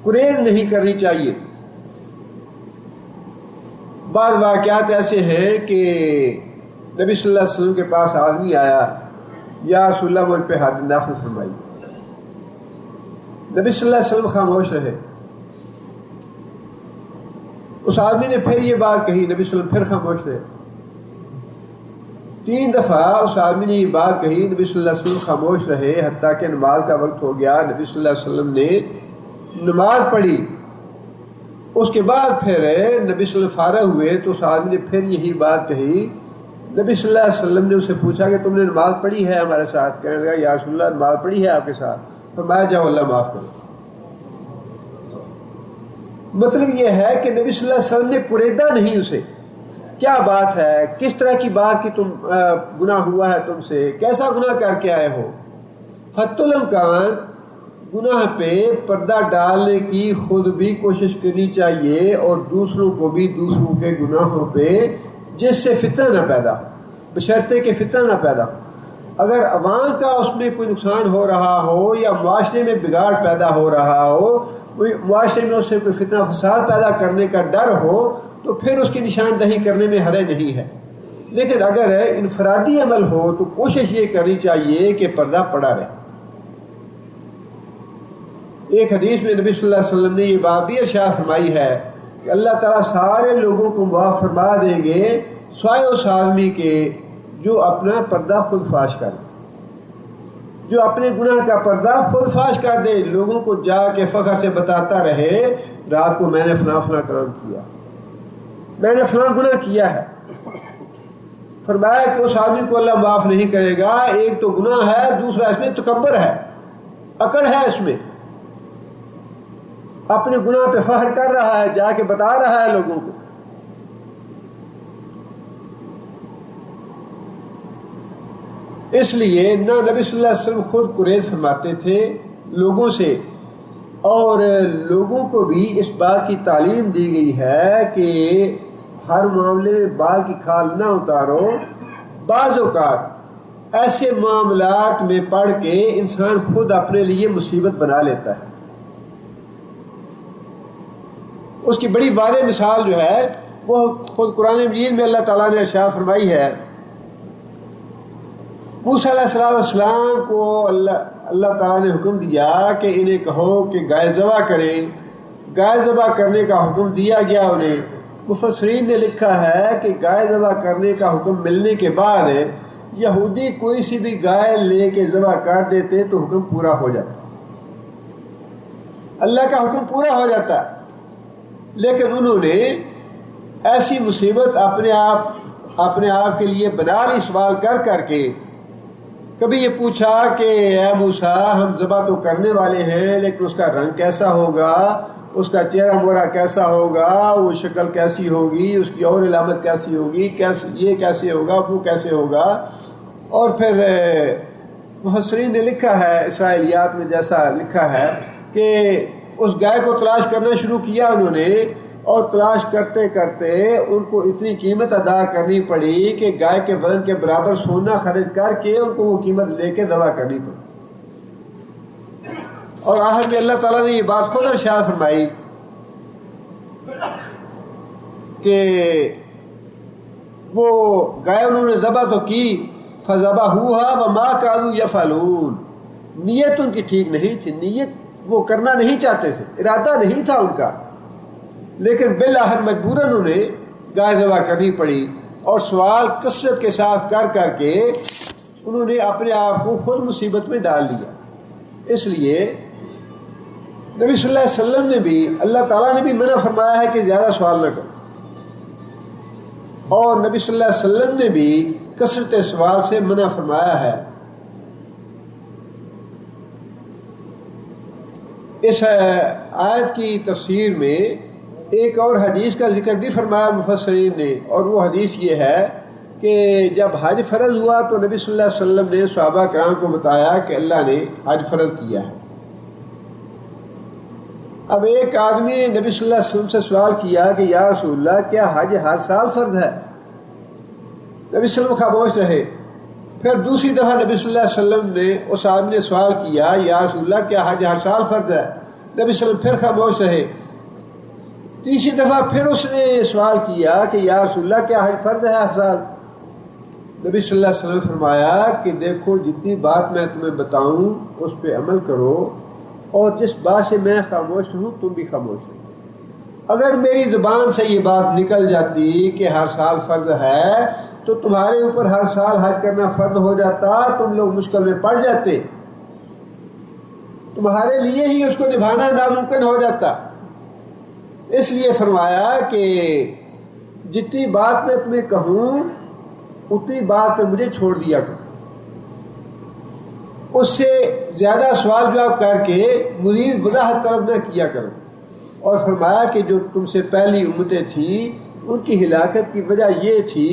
گریز نہیں کرنی چاہیے. بعض واقعات ایسے ہیں کہ نبی صلی اللہ علیہ وسلم کے پاس آدمی آیا، یا رسول اللہ مجھ پہ حد نافذ فرمائی. نبی صلی اللہ علیہ وسلم خاموش رہے. اس آدمی نے پھر یہ بات کہی، نبی صلی اللہ علیہ وسلم پھر خاموش رہے. 3 دفعہ اس آدمی نے یہ بات کہی، نبی صلی اللہ علیہ وسلم خاموش رہے، حتیٰ کہ نماز کا وقت ہو گیا. نبی صلی اللہ علیہ وسلم نے نماز پڑھی. اس کے بعد پھر نبی صلی اللہ علیہ وسلم فارغ ہوئے تو اس آدمی نے پھر یہی بات کہی. نبی صلی اللہ علیہ وسلم نے اسے پوچھا کہ تم نے نماز پڑھی ہے ہمارے ساتھ؟ کہنے لگا یا رسول اللہ نماز پڑھی ہے آپ کے ساتھ. فرمایا جاؤ اللہ معاف کرو. مطلب یہ ہے کہ نبی صلی اللہ علیہ وسلم نے پریدا نہیں اسے. کیا بات ہے، کس طرح کی بات کہ تم گناہ ہوا ہے تم سے، کیسا گناہ کر کے آئے ہو؟ حتی الامکان گناہ پہ پردہ ڈالنے کی خود بھی کوشش کرنی چاہیے اور دوسروں کو بھی دوسروں کے گناہوں پہ جس سے فتنہ نہ پیدا ہو، بشرطے کہ فتنہ نہ پیدا ہو۔ اگر عوام کا اس میں کوئی نقصان ہو رہا ہو یا معاشرے میں بگاڑ پیدا ہو رہا ہو، معاشرے میں اس سے کوئی فتنہ فساد پیدا کرنے کا ڈر ہو، تو پھر اس کی نشاندہی کرنے میں حرج نہیں ہے۔ لیکن اگر انفرادی عمل ہو تو کوشش یہ کرنی چاہیے کہ پردہ پڑا رہے۔ ایک حدیث میں نبی صلی اللہ علیہ وسلم نے یہ بات بھی ارشاد فرمائی ہے کہ اللہ تعالیٰ سارے لوگوں کو معاف فرما دیں گے سوائے اس آدمی کے جو اپنا پردہ خود فاش کر دے، جو اپنے گناہ کا پردہ خود فاش کر دے، لوگوں کو جا کے فخر سے بتاتا رہے رات کو میں نے فلاں فلاں کام کیا، میں نے فلاں گناہ کیا ہے۔ فرمایا کہ اس آدمی کو اللہ معاف نہیں کرے گا، ایک تو گناہ ہے، دوسرا اس میں تکبر ہے، اکڑ ہے، اس میں اپنے گناہ پہ فخر کر رہا ہے، جا کے بتا رہا ہے لوگوں کو۔ اس لیے نہ نبی صلی اللہ علیہ وسلم خود گریز فرماتے تھے لوگوں سے، اور لوگوں کو بھی اس بات کی تعلیم دی گئی ہے کہ ہر معاملے میں بال کی کھال نہ اتارو۔ بعض اوقات ایسے معاملات میں پڑ کے انسان خود اپنے لیے مصیبت بنا لیتا ہے۔ اس کی بڑی واضح مثال جو ہے وہ خود قرآن مجید میں اللہ تعالیٰ نے ارشاد فرمائی ہے۔ موسیٰ علیہ السلام کو اللہ تعالیٰ نے حکم دیا کہ انہیں کہو کہ گائے ذبح کریں، گائے ذبح کرنے کا حکم دیا گیا انہیں۔ مفسرین نے لکھا ہے کہ گائے ذبح کرنے کا حکم ملنے کے بعد یہودی کوئی سی بھی گائے لے کے ذبح کر دیتے تو حکم پورا ہو جاتا، اللہ کا حکم پورا ہو جاتا۔ لیکن انہوں نے ایسی مصیبت اپنے آپ کے لیے بنا لی سوال کر کر کے۔ کبھی یہ پوچھا کہ اے موسیٰ ہم ذبح تو کرنے والے ہیں لیکن اس کا رنگ کیسا ہوگا، اس کا چہرہ مورا کیسا ہوگا، وہ شکل کیسی ہوگی، اس کی اور علامت کیسی ہوگی، یہ کیسے ہوگا، وہ کیسے ہوگا۔ اور پھر مفسرین نے لکھا ہے اسرائیلیات میں جیسا لکھا ہے کہ اس گائے کو تلاش کرنا شروع کیا انہوں نے، اور تلاش کرتے کرتے ان کو اتنی قیمت ادا کرنی پڑی کہ گائے کے وزن کے برابر سونا خرچ کر کے ان کو وہ قیمت لے کے ذبح کرنی پڑی۔ اور آخر میں اللہ تعالیٰ نے یہ بات خود ارشاد فرمائی کہ وہ گائے انہوں نے ذبح تو کی، فَذَبَحُوهَا وَمَا كَانُوا يَفْعَلُونَ، نیت ان کی ٹھیک نہیں تھی، نیت وہ کرنا نہیں چاہتے تھے، ارادہ نہیں تھا ان کا، لیکن بالآخر مجبوراً انہیں گائے ذبح کرنی پڑی۔ اور سوال کثرت کے ساتھ کر کر کے انہوں نے اپنے آپ کو خود مصیبت میں ڈال لیا۔ اس لیے نبی صلی اللہ علیہ وسلم نے بھی، اللہ تعالیٰ نے بھی منع فرمایا ہے کہ زیادہ سوال نہ کرو، اور نبی صلی اللہ علیہ وسلم نے بھی کثرت سوال سے منع فرمایا ہے۔ اس آیت کی تفسیر میں ایک اور حدیث کا ذکر بھی فرمایا مفسرین نے، اور وہ حدیث یہ ہے کہ جب حج فرض ہوا تو نبی صلی اللہ علیہ وسلم نے صحابہ کرام کو بتایا کہ اللہ نے حج فرض کیا ہے۔ اب ایک آدمی نے نبی صلی اللہ علیہ وسلم سے سوال کیا کہ یا رسول اللہ کیا حج ہر سال فرض ہے؟ نبی صلی اللہ علیہ وسلم خاموش رہے۔ پھر دوسری دفعہ نبی صلی اللہ علیہ وسلم نے اس آدمی نے سوال کیا یا رسول اللہ کیا حج ہر سال فرض ہے؟ نبی صلی اللہ علیہ وسلم پھر خاموش رہے۔ تیسری دفعہ پھر اس نے سوال کیا کہ یا رسول اللہ کیا حج فرض ہے ہر سال؟ نبی صلی اللہ علیہ وسلم نے فرمایا کہ دیکھو جتنی بات میں تمہیں بتاؤں اس پہ عمل کرو، اور جس بات سے میں خاموش ہوں تم بھی خاموش رہو۔ اگر میری زبان سے یہ بات نکل جاتی کہ ہر سال فرض ہے تو تمہارے اوپر ہر سال حج کرنا فرض ہو جاتا، تم لوگ مشکل میں پڑ جاتے، تمہارے لیے ہی اس کو نبھانا ناممکن ہو جاتا۔ اس لیے فرمایا کہ جتنی بات میں تمہیں کہوں اتنی بات پہ مجھے چھوڑ دیا کرو، اس سے زیادہ سوال جواب کر کے مزید وضاحت طلب نہ کیا کرو۔ اور فرمایا کہ جو تم سے پہلی امتیں تھیں ان کی ہلاکت کی وجہ یہ تھی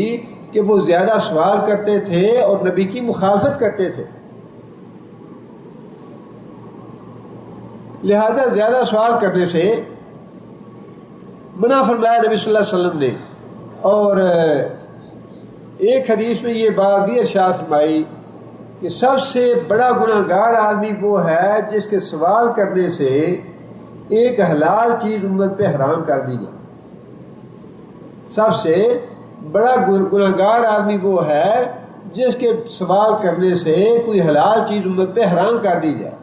کہ وہ زیادہ سوال کرتے تھے اور نبی کی مخالفت کرتے تھے۔ لہذا زیادہ سوال کرنے سے منع فرمایا نبی صلی اللہ علیہ وسلم نے. اور ایک حدیث میں یہ بات بھی ارشاد فرمائی کہ سب سے بڑا گناہ گار آدمی وہ ہے جس کے سوال کرنے سے ایک حلال چیز امت پہ حرام کر دی جائے. سب سے بڑا گناہ گار آدمی وہ ہے جس کے سوال کرنے سے کوئی حلال چیز امت پہ حرام کر دی جائے.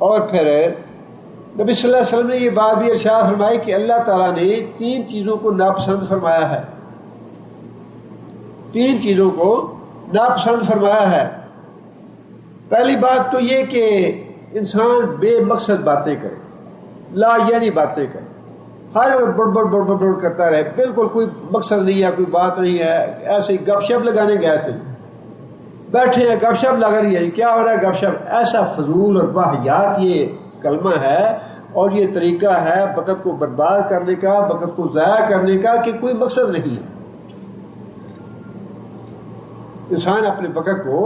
اور پھر نبی صلی اللہ علیہ وسلم نے یہ بات بھی ارشاد فرمائی کہ اللہ تعالیٰ نے 3 چیزوں کو ناپسند فرمایا ہے. 3 چیزوں کو ناپسند فرمایا ہے. پہلی بات تو یہ کہ انسان بے مقصد باتیں کرے، لا یعنی باتیں کرے، ہر وقت بڑ کرتا رہے، بالکل کوئی مقصد نہیں ہے، کوئی بات نہیں ہے، ایسے ہی گپ شپ لگانے گئے تھے، بیٹھے ہیں گپ شپ لگا رہی ہے، کیا ہو رہا ہے گپ شپ. ایسا فضول اور واہیات یہ کلمہ ہے اور یہ طریقہ ہے وقت کو برباد کرنے کا، وقت کو ضائع کرنے کا کہ کوئی مقصد نہیں ہے. انسان اپنے وقت کو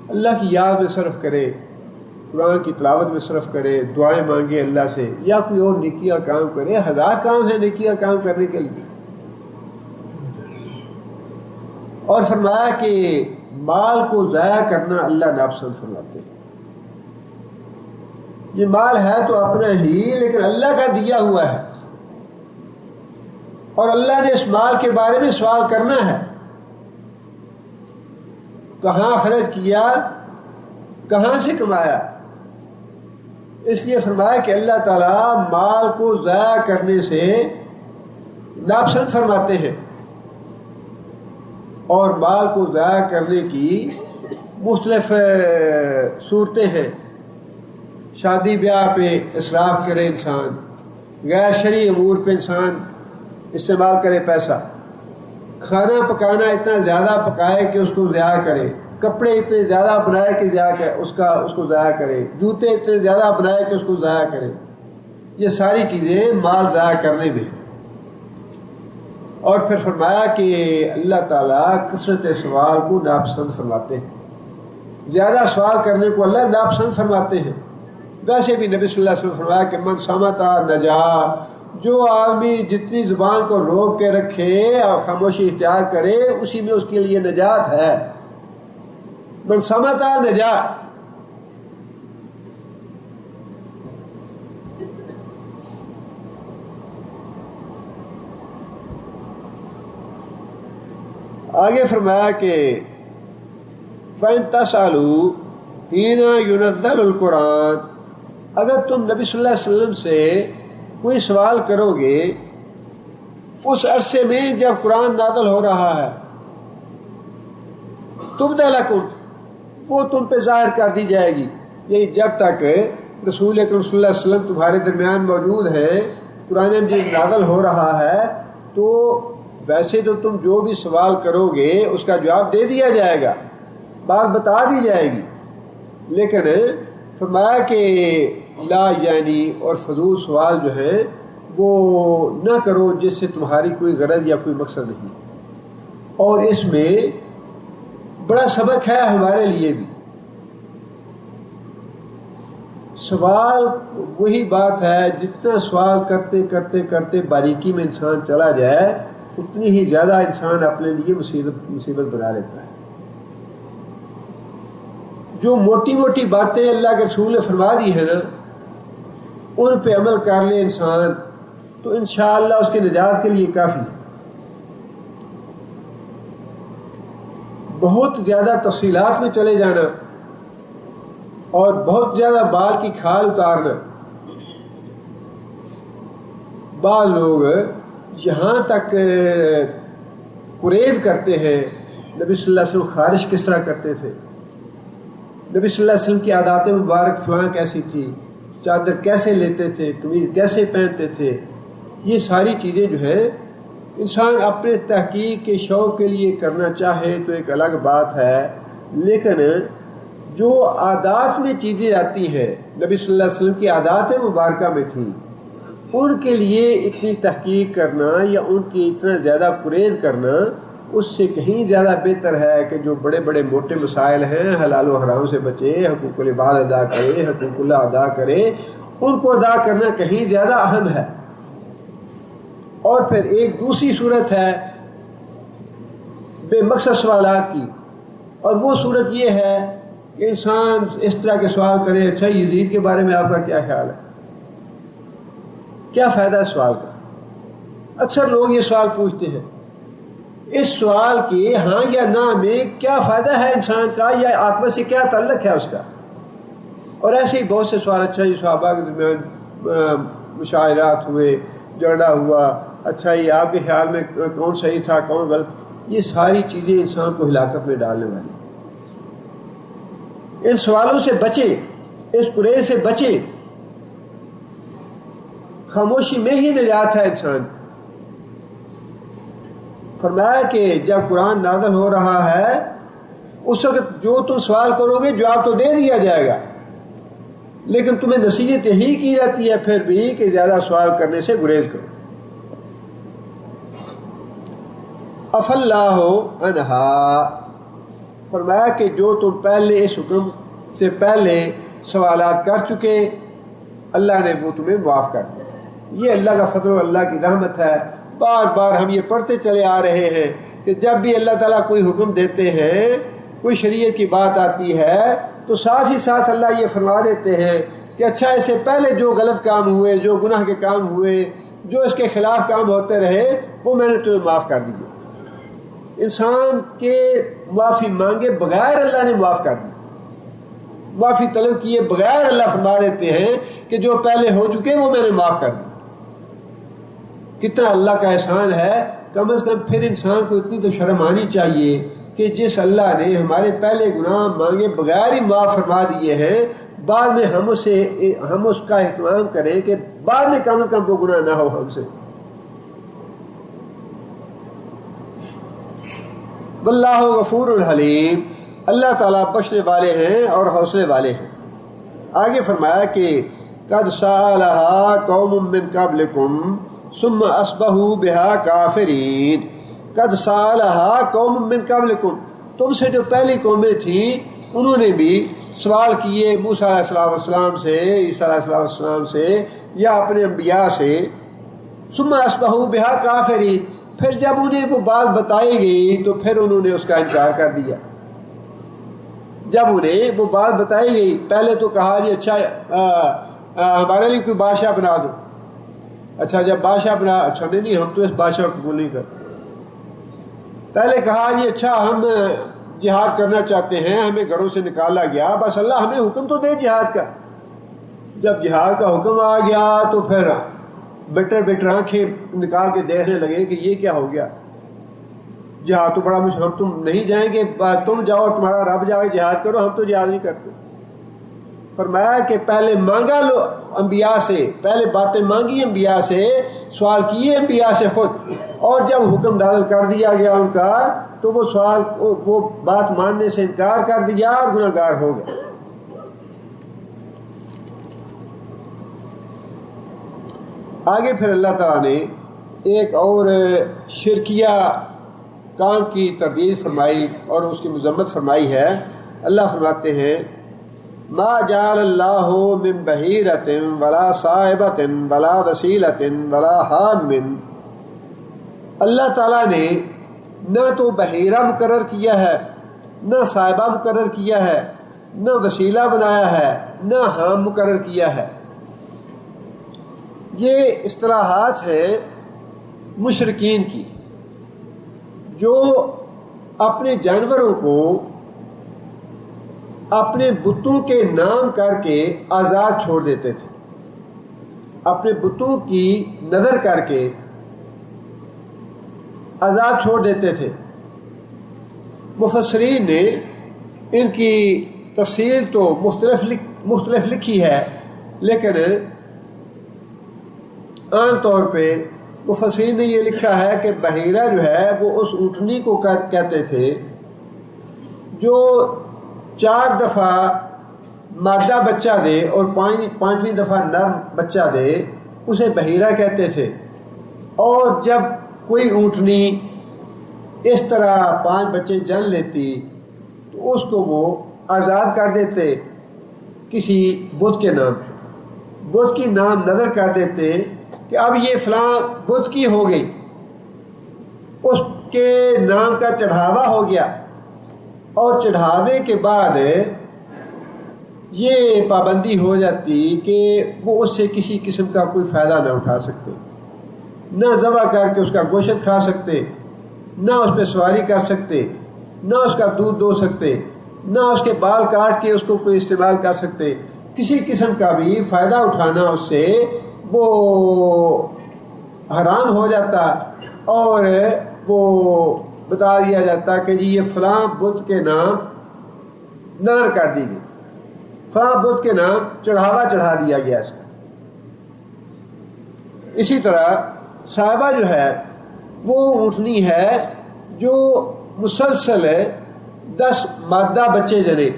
اللہ کی یاد میں صرف کرے، قرآن کی تلاوت میں صرف کرے، دعائیں مانگے اللہ سے، یا کوئی اور نیکیاں کام کرے. 1000 کام ہے نیکیاں کام کرنے کے لیے. اور فرمایا کہ مال کو ضائع کرنا اللہ ناپسند فرماتے ہیں. یہ مال ہے تو اپنا ہی، لیکن اللہ کا دیا ہوا ہے، اور اللہ نے اس مال کے بارے میں سوال کرنا ہے. کہاں خرچ کیا، کہاں سے کمایا. اس لیے فرمایا کہ اللہ تعالیٰ مال کو ضائع کرنے سے ناپسند فرماتے ہیں. اور مال کو ضائع کرنے کی مختلف صورتیں ہیں. شادی بیاہ پہ اسراف کرے انسان، غیر شرعی امور پہ انسان استعمال کرے پیسہ، کھانا پکانا اتنا زیادہ پکائے کہ اس کو ضائع کرے، کپڑے اتنے زیادہ بنائے کہ اس کو ضائع کرے، جوتے اتنے زیادہ بنائے کہ اس کو ضائع کرے. یہ ساری چیزیں مال ضائع کرنے میں. اور پھر فرمایا کہ اللہ تعالیٰ کثرت سوال کو ناپسند فرماتے ہیں. زیادہ سوال کرنے کو اللہ ناپسند فرماتے ہیں. ویسے بھی نبی صلی اللہ علیہ وسلم فرمایا کہ من صمتا نجا، جو آدمی جتنی زبان کو روک کے رکھے اور خاموشی اختیار کرے اسی میں اس کے لیے نجات ہے. من صمتا نجا. آگے فرمایا کہ فَإِن تَسْأَلُوا حِينَ يُنَزَّلُ الْقُرْآنُ، اگر تم نبی صلی اللہ علیہ وسلم سے کوئی سوال کرو گے اس عرصے میں جب قرآن نازل ہو رہا ہے، تُبْدَ لَكُمْ، وہ تم پہ ظاہر کر دی جائے گی. یعنی جب تک رسول اکرم صلی اللہ علیہ وسلم تمہارے درمیان موجود ہے، قرآن مجید نازل ہو رہا ہے، تو ویسے تو تم جو بھی سوال کرو گے اس کا جواب دے دیا جائے گا، بات بتا دی جائے گی. لیکن فرمایا کہ لا یعنی اور فضول سوال جو ہے وہ نہ کرو جس سے تمہاری کوئی غرض یا کوئی مقصد نہیں. اور اس میں بڑا سبق ہے ہمارے لیے بھی. سوال وہی بات ہے، جتنا سوال کرتے کرتے کرتے باریکی میں انسان چلا جائے اتنی ہی زیادہ انسان اپنے لیے مصیبت بنا لیتا ہے. جو موٹی موٹی باتیں اللہ کے رسول نے فرما دی ہیں نا، ان پہ عمل کر لے انسان تو انشاءاللہ اس کے نجات کے لیے کافی ہے. بہت زیادہ تفصیلات میں چلے جانا اور بہت زیادہ بال کی کھال اتارنا، بعض لوگ یہاں تک قریض کرتے ہیں نبی صلی اللہ علیہ وسلم خارش کس طرح کرتے تھے، نبی صلی اللہ علیہ وسلم کی عادات مبارک فلاں کیسی تھی، چادر کیسے لیتے تھے، قمیض کیسے پہنتے تھے. یہ ساری چیزیں جو ہے انسان اپنے تحقیق کے شوق کے لیے کرنا چاہے تو ایک الگ بات ہے، لیکن جو عادات میں چیزیں آتی ہیں نبی صلی اللہ علیہ وسلم کی عادات مبارکہ میں تھیں، ان کے لیے اتنی تحقیق کرنا یا ان کی اتنا زیادہ قریض کرنا اس سے کہیں زیادہ بہتر ہے کہ جو بڑے بڑے موٹے مسائل ہیں، حلال و حرام سے بچے، حقوق العباد ادا کرے، حقوق اللہ ادا کرے، ان کو ادا کرنا کہیں زیادہ اہم ہے۔ اور پھر ایک دوسری صورت ہے بے مقصد سوالات کی، اور وہ صورت یہ ہے کہ انسان اس طرح کے سوال کرے، اچھا یزید کے بارے میں آپ کا کیا خیال ہے؟ کیا فائدہ ہے سوال کا؟ اکثر لوگ یہ سوال پوچھتے ہیں، اس سوال کے ہاں یا نہ میں کیا فائدہ ہے انسان کا، یا عاقبت سے کیا تعلق ہے اس کا؟ اور ایسے ہی بہت سے سوال، اچھا یہ صحابہ کے درمیان مشاہرات ہوئے، جھگڑا ہوا، اچھا یہ آپ کے خیال میں کون صحیح تھا کون غلط؟ یہ ساری چیزیں انسان کو ہلاکت میں ڈالنے والی۔ ان سوالوں سے بچے، اس گریز سے بچے، خاموشی میں ہی نجات ہے انسان۔ فرمایا کہ جب قرآن نازل ہو رہا ہے اس وقت جو تم سوال کرو گے جواب تو دے دیا جائے گا، لیکن تمہیں نصیحت یہی کی جاتی ہے پھر بھی کہ زیادہ سوال کرنے سے گریز کرو۔ اف اللہ عنہا، فرمایا کہ جو تم پہلے اس حکم سے پہلے سوالات کر چکے اللہ نے وہ تمہیں معاف کر دیا۔ یہ اللہ کا فضل و اللہ کی رحمت ہے۔ بار بار ہم یہ پڑھتے چلے آ رہے ہیں کہ جب بھی اللہ تعالیٰ کوئی حکم دیتے ہیں، کوئی شریعت کی بات آتی ہے، تو ساتھ ہی ساتھ اللہ یہ فرما دیتے ہیں کہ اچھا اس سے پہلے جو غلط کام ہوئے، جو گناہ کے کام ہوئے، جو اس کے خلاف کام ہوتے رہے، وہ میں نے تمہیں معاف کر دیے۔ انسان کے معافی مانگے بغیر اللہ نے معاف کر دی، معافی طلب کیے بغیر اللہ فرما دیتے ہیں کہ جو پہلے ہو چکے وہ میں نے معاف کر دی۔ کتنا اللہ کا احسان ہے۔ کم از کم پھر انسان کو اتنی تو شرم آنی چاہیے کہ جس اللہ نے ہمارے پہلے گناہ مانگے بغیر ہی معاف فرما دیے ہیں، بعد میں ہم اس کا اہتمام کریں کہ بعد میں کم از کم وہ گناہ نہ ہو ہم سے۔ واللہ غفور الحلیم، اللہ تعالیٰ بخشنے والے ہیں اور حوصلے والے ہیں۔ آگے فرمایا کہ قد سألہا قوم من قبلکم ثم اصبحوا بها کافرین۔ قد سألہا قوم من قبلکم، تم سے جو پہلی قومیں تھیں انہوں نے بھی سوال کیے موسیٰ علیہ السلام سے، عیسیٰ علیہ السلام سے، یا اپنے انبیاء سے۔ ثم اصبحوا بها کافرین، پھر جب انہیں وہ بات بتائی گئی تو پھر انہوں نے اس کا انکار کر دیا۔ جب انہیں وہ بات بتائی گئی، پہلے تو کہا جی اچھا ہمارے لیے کوئی بادشاہ بنا دو۔ اچھا جب بادشاہ بنا، اچھا نہیں ہم تو اس بادشاہ کو قبول نہیں کرتے۔ پہلے کہا جی اچھا ہم جہاد کرنا چاہتے ہیں، ہمیں گھروں سے نکالا گیا، بس اللہ ہمیں حکم تو دے جہاد کا۔ جب جہاد کا حکم آ گیا تو پھر بیٹر آنکھیں نکال کے دیکھنے لگے کہ یہ کیا ہو گیا، جہاد تو بڑا مشکل، ہم تم نہیں جائیں گے، تم جاؤ تمہارا رب جاؤ جہاد کرو، ہم تو جہاد نہیں کرتے۔ فرمایا کہ پہلے مانگا لو انبیاء سے، پہلے باتیں مانگی انبیاء سے، سوال کیے انبیاء سے خود، اور جب حکم نازل کر دیا گیا ان کا تو وہ بات ماننے سے انکار کر دیا اور گناہ گار ہو گئے۔ آگے پھر اللہ تعالیٰ نے ایک اور شرکیہ کام کی تردید فرمائی اور اس کی مذمت فرمائی ہے۔ اللہ فرماتے ہیں ما جعل اللہ من بحیرۃ ولا صائبۃ ولا وسیلۃ ولا حام، اللہ تعالیٰ نے نہ تو بحیرہ مقرر کیا ہے، نہ صائبہ مقرر کیا ہے، نہ وسیلہ بنایا ہے، نہ حام مقرر کیا ہے۔ یہ اصطلاحات ہیں مشرکین کی، جو اپنے جانوروں کو اپنے بتوں کے نام کر کے آزاد چھوڑ دیتے تھے، اپنے بتوں کی نظر کر کے آزاد چھوڑ دیتے تھے۔ مفسرین نے ان کی تفصیل تو مختلف لکھی ہے، لیکن عام طور پہ مفسرین نے یہ لکھا ہے کہ بحیرہ جو ہے وہ اس اونٹنی کو کہتے تھے جو 4 دفعہ مادہ بچہ دے اور 5ویں دفعہ نر بچہ دے، اسے بحیرہ کہتے تھے۔ اور جب کوئی اونٹنی اس طرح 5 بچے جن لیتی تو اس کو وہ آزاد کر دیتے کسی بت کے نام پہ، بت کی نام نظر کر دیتے کہ اب یہ فلاں بت کی ہو گئی، اس کے نام کا چڑھاوا ہو گیا، اور چڑھاوے کے بعد یہ پابندی ہو جاتی کہ وہ اس سے کسی قسم کا کوئی فائدہ نہ اٹھا سکتے، نہ ذبح کر کے اس کا گوشت کھا سکتے، نہ اس پہ سواری کر سکتے، نہ اس کا دودھ دو سکتے، نہ اس کے بال کاٹ کے اس کو کوئی استعمال کر سکتے، کسی قسم کا بھی فائدہ اٹھانا اس سے وہ حرام ہو جاتا، اور وہ بتا دیا جاتا کہ جی یہ فلاں بت کے نام نظر کر دی گئی، فلاں بت کے نام چڑھاوا چڑھا دیا گیا اس کا۔ اسی طرح صاحبہ جو ہے وہ اونٹنی ہے جو مسلسل 10 مادہ بچے جنے،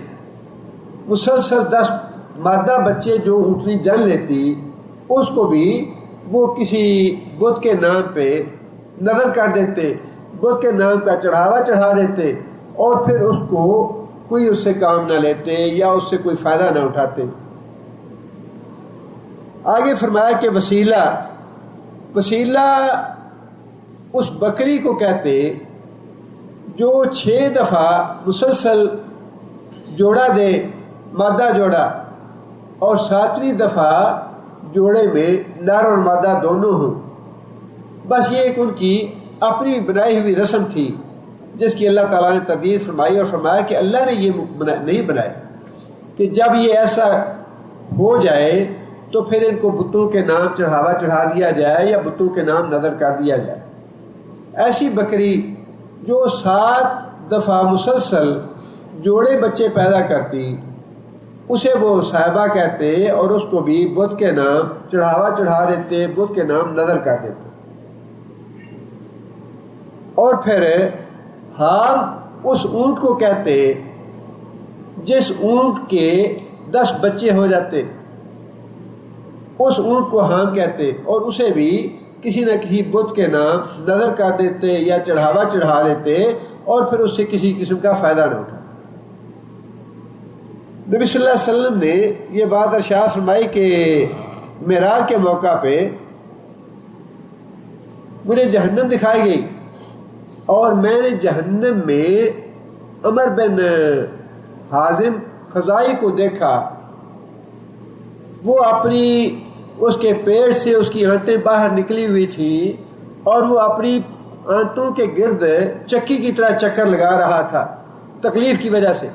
مسلسل 10 مادہ بچے جو اونٹنی جن لیتی، اس کو بھی وہ کسی بت کے نام پہ نظر کر دیتے، بت کے نام کا چڑھاوا چڑھا دیتے، اور پھر اس کو کوئی اس سے کام نہ لیتے یا اس سے کوئی فائدہ نہ اٹھاتے۔ آگے فرمایا کہ وسیلہ اس بکری کو کہتے جو 6 دفعہ مسلسل جوڑا دے، مادہ جوڑا، اور 7ویں دفعہ جوڑے میں نر اور مادہ دونوں ہوں۔ بس یہ ایک ان کی اپنی بنائی ہوئی رسم تھی جس کی اللہ تعالیٰ نے تردید فرمائی، اور فرمایا کہ اللہ نے یہ نہیں بنایا کہ جب یہ ایسا ہو جائے تو پھر ان کو بتوں کے نام چڑھاوا چڑھا دیا جائے یا بتوں کے نام نظر کر دیا جائے۔ ایسی بکری جو 7 دفعہ مسلسل جوڑے بچے پیدا کرتی، اسے وہ صاحبہ کہتے، اور اس کو بھی بت کے نام چڑھاوا چڑھا دیتے، بت کے نام نظر کر دیتے۔ اور پھر ہم اس اونٹ کو کہتے جس اونٹ کے 10 بچے ہو جاتے، اس اونٹ کو ہام کہتے، اور اسے بھی کسی نہ کسی بت کے نام نظر کر دیتے یا چڑھاوا چڑھا دیتے، اور پھر اس سے کسی قسم کا فائدہ نہ اٹھا۔ نبی صلی اللہ علیہ وسلم نے یہ بات ارشاد فرمائی کہ معراج کے موقع پہ مجھے جہنم دکھائی گئی، اور میں نے جہنم میں عمر بن حازم خزائی کو دیکھا، وہ اپنی اس کے پیٹ سے اس کی آنتیں باہر نکلی ہوئی تھیں، اور وہ اپنی آنتوں کے گرد چکی کی طرح چکر لگا رہا تھا تکلیف کی وجہ سے۔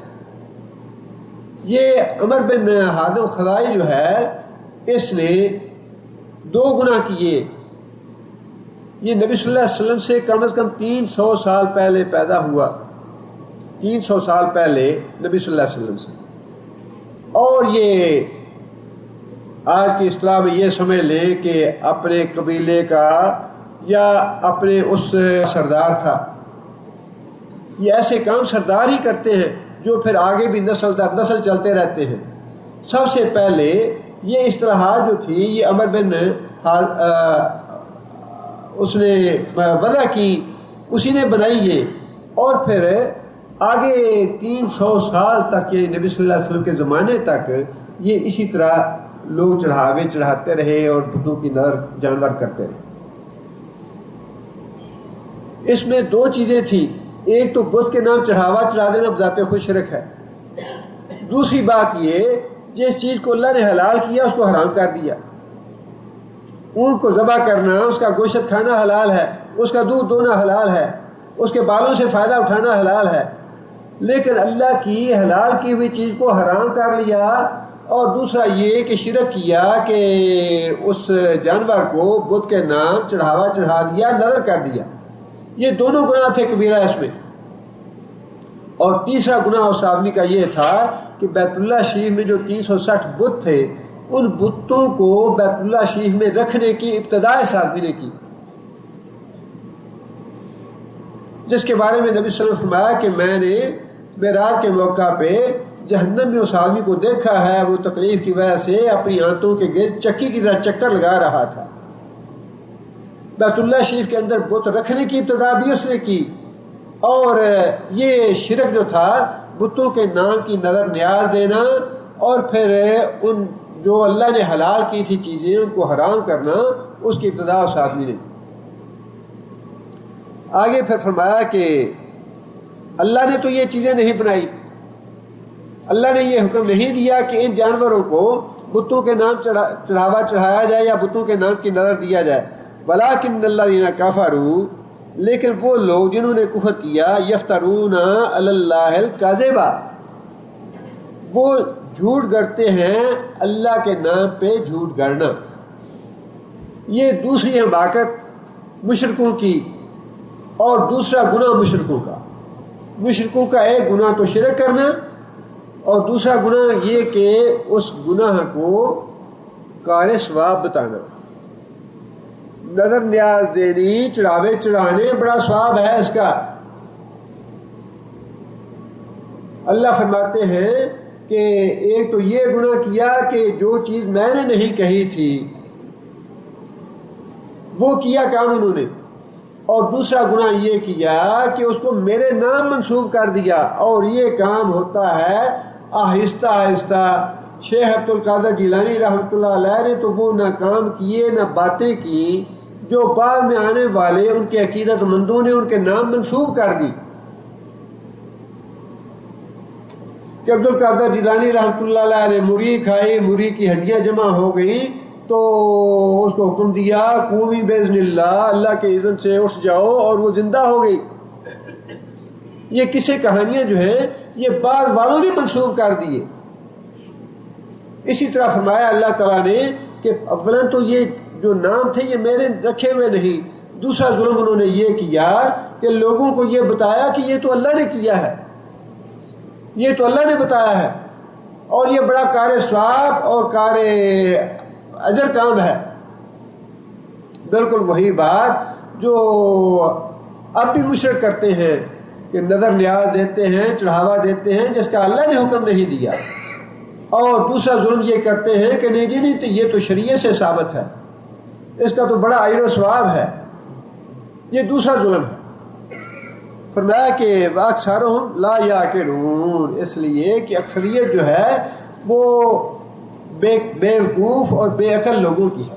یہ عمر بن حازم خزائی جو ہے اس نے 2 گناہ کیے۔ یہ نبی صلی اللہ علیہ وسلم سے کم از کم 300 سال پہلے پیدا ہوا، 300 سال پہلے نبی صلی اللہ علیہ وسلم سے، اور یہ آج کی اصطلاح میں یہ سمجھ لیں کہ اپنے قبیلے کا یا اپنے اس سردار تھا۔ یہ ایسے کام سردار ہی کرتے ہیں جو پھر آگے بھی نسل در نسل چلتے رہتے ہیں۔ سب سے پہلے یہ اصطلاحات جو تھی یہ عمر بن اس نے وضع کی، اسی نے بنائی ہے، اور پھر آگے 300 سال تک یہ نبی صلی اللہ علیہ وسلم کے زمانے تک یہ اسی طرح لوگ چڑھاوے چڑھاتے رہے اور بتوں کی نظر جانور کرتے رہے۔ اس میں 2 چیزیں تھیں، ایک تو بت کے نام چڑھاوا چڑھا دینا بذات خود شرک ہے، دوسری بات یہ جس چیز کو اللہ نے حلال کیا اس کو حرام کر دیا۔ اونٹ کو ذبح کرنا، اس کا گوشت کھانا حلال ہے، اس کا دودھ دونا حلال ہے، اس کے بالوں سے فائدہ اٹھانا حلال ہے، لیکن اللہ کی حلال کی ہوئی چیز کو حرام کر لیا۔ اور دوسرا یہ کہ شرک کیا کہ اس جانور کو بت کے نام چڑھاوا چڑھا دیا، نظر کر دیا۔ یہ دونوں گناہ تھے کبیرہ اس میں۔ اور تیسرا گناہ اس آدمی کا یہ تھا کہ بیت اللہ شریف میں جو 360 بت تھے، ان بتوں کو بیت اللہ شریف میں رکھنے کی ابتدا اس آدمی نے کی، جس کے بارے میں نبی صلی اللہ علیہ وسلم فرمایا کہ میں نے معراج کے موقع پہ جہنم میں اس آدمی کو دیکھا ہے، وہ تکلیف کی وجہ سے اپنی آنتوں کے گرد چکی کی طرح چکر لگا رہا تھا۔ بیت اللہ شریف کے اندر بت رکھنے کی ابتدا بھی اس نے کی، اور یہ شرک جو تھا بتوں کے نام کی نظر نیاز دینا اور پھر ان جو اللہ نے حلال کی تھی چیزیں ان کو حرام کرنا، اس کی ابتدا اس آدمی نے۔ آگے پھر فرمایا کہ اللہ نے تو یہ چیزیں نہیں بنائی، اللہ نے یہ حکم نہیں دیا کہ ان جانوروں کو بتوں کے نام چڑھاوا چڑھایا جائے یا بتوں کے نام کی نظر دیا جائے، ولیکن الذین کفروا، لیکن وہ لوگ جنہوں نے کفر کیا، یفترون علی اللہ الکذب، وہ جھوٹ گڑتے ہیں اللہ کے نام پہ جھوٹ گڑنا۔ یہ دوسری حماقت مشرکوں کی اور دوسرا گناہ مشرکوں کا ایک گناہ تو شرک کرنا اور دوسرا گناہ یہ کہ اس گناہ کو کار ثواب بتانا۔ نظر نیاز دینی، چڑھاوے چڑھانے، بڑا ثواب ہے اس کا۔ اللہ فرماتے ہیں کہ ایک تو یہ گناہ کیا کہ جو چیز میں نے نہیں کہی تھی وہ کیا کام انہوں نے، اور دوسرا گناہ یہ کیا کہ اس کو میرے نام منسوب کر دیا، اور یہ کام ہوتا ہے آہستہ آہستہ۔ شیخ عبد القادر جیلانی رحمۃ اللہ علیہ نے تو وہ نہ کام کیے نہ باتیں کی جو بعد میں آنے والے ان کے عقیدت مندوں نے ان کے نام منسوب کر دی، کہ عبد القادر جیلانی رحمۃ اللہ علیہ نے موری کھائی، موری کی ہڈیاں جمع ہو گئیں تو اس کو حکم دیا قومی باذن اللہ، اللہ کے اذن سے اٹھ جاؤ، اور وہ زندہ ہو گئی۔ یہ قصے کہانیاں جو ہیں یہ بعد والوں نے منسوب کر دیے۔ اسی طرح فرمایا اللہ تعالیٰ نے کہ اولاً تو یہ جو نام تھے یہ میرے رکھے ہوئے نہیں، دوسرا ظلم انہوں نے یہ کیا کہ لوگوں کو یہ بتایا کہ یہ تو اللہ نے کیا ہے، یہ تو اللہ نے بتایا ہے، اور یہ بڑا کار ثواب اور کار اجر کام ہے۔ بالکل وہی بات جو اب بھی مشرک کرتے ہیں کہ نظر نیاز دیتے ہیں، چڑھاوا دیتے ہیں جس کا اللہ نے حکم نہیں دیا، اور دوسرا ظلم یہ کرتے ہیں کہ نہیں جی نہیں تو یہ تو شریعت سے ثابت ہے، اس کا تو بڑا اجر و ثواب ہے۔ یہ دوسرا ظلم ہے۔ فرمایا کہ اکثرهم لا یعقلون، اس لیے کہ اکثریت جو ہے وہ بیوقوف اور بے عقل لوگوں کی ہے۔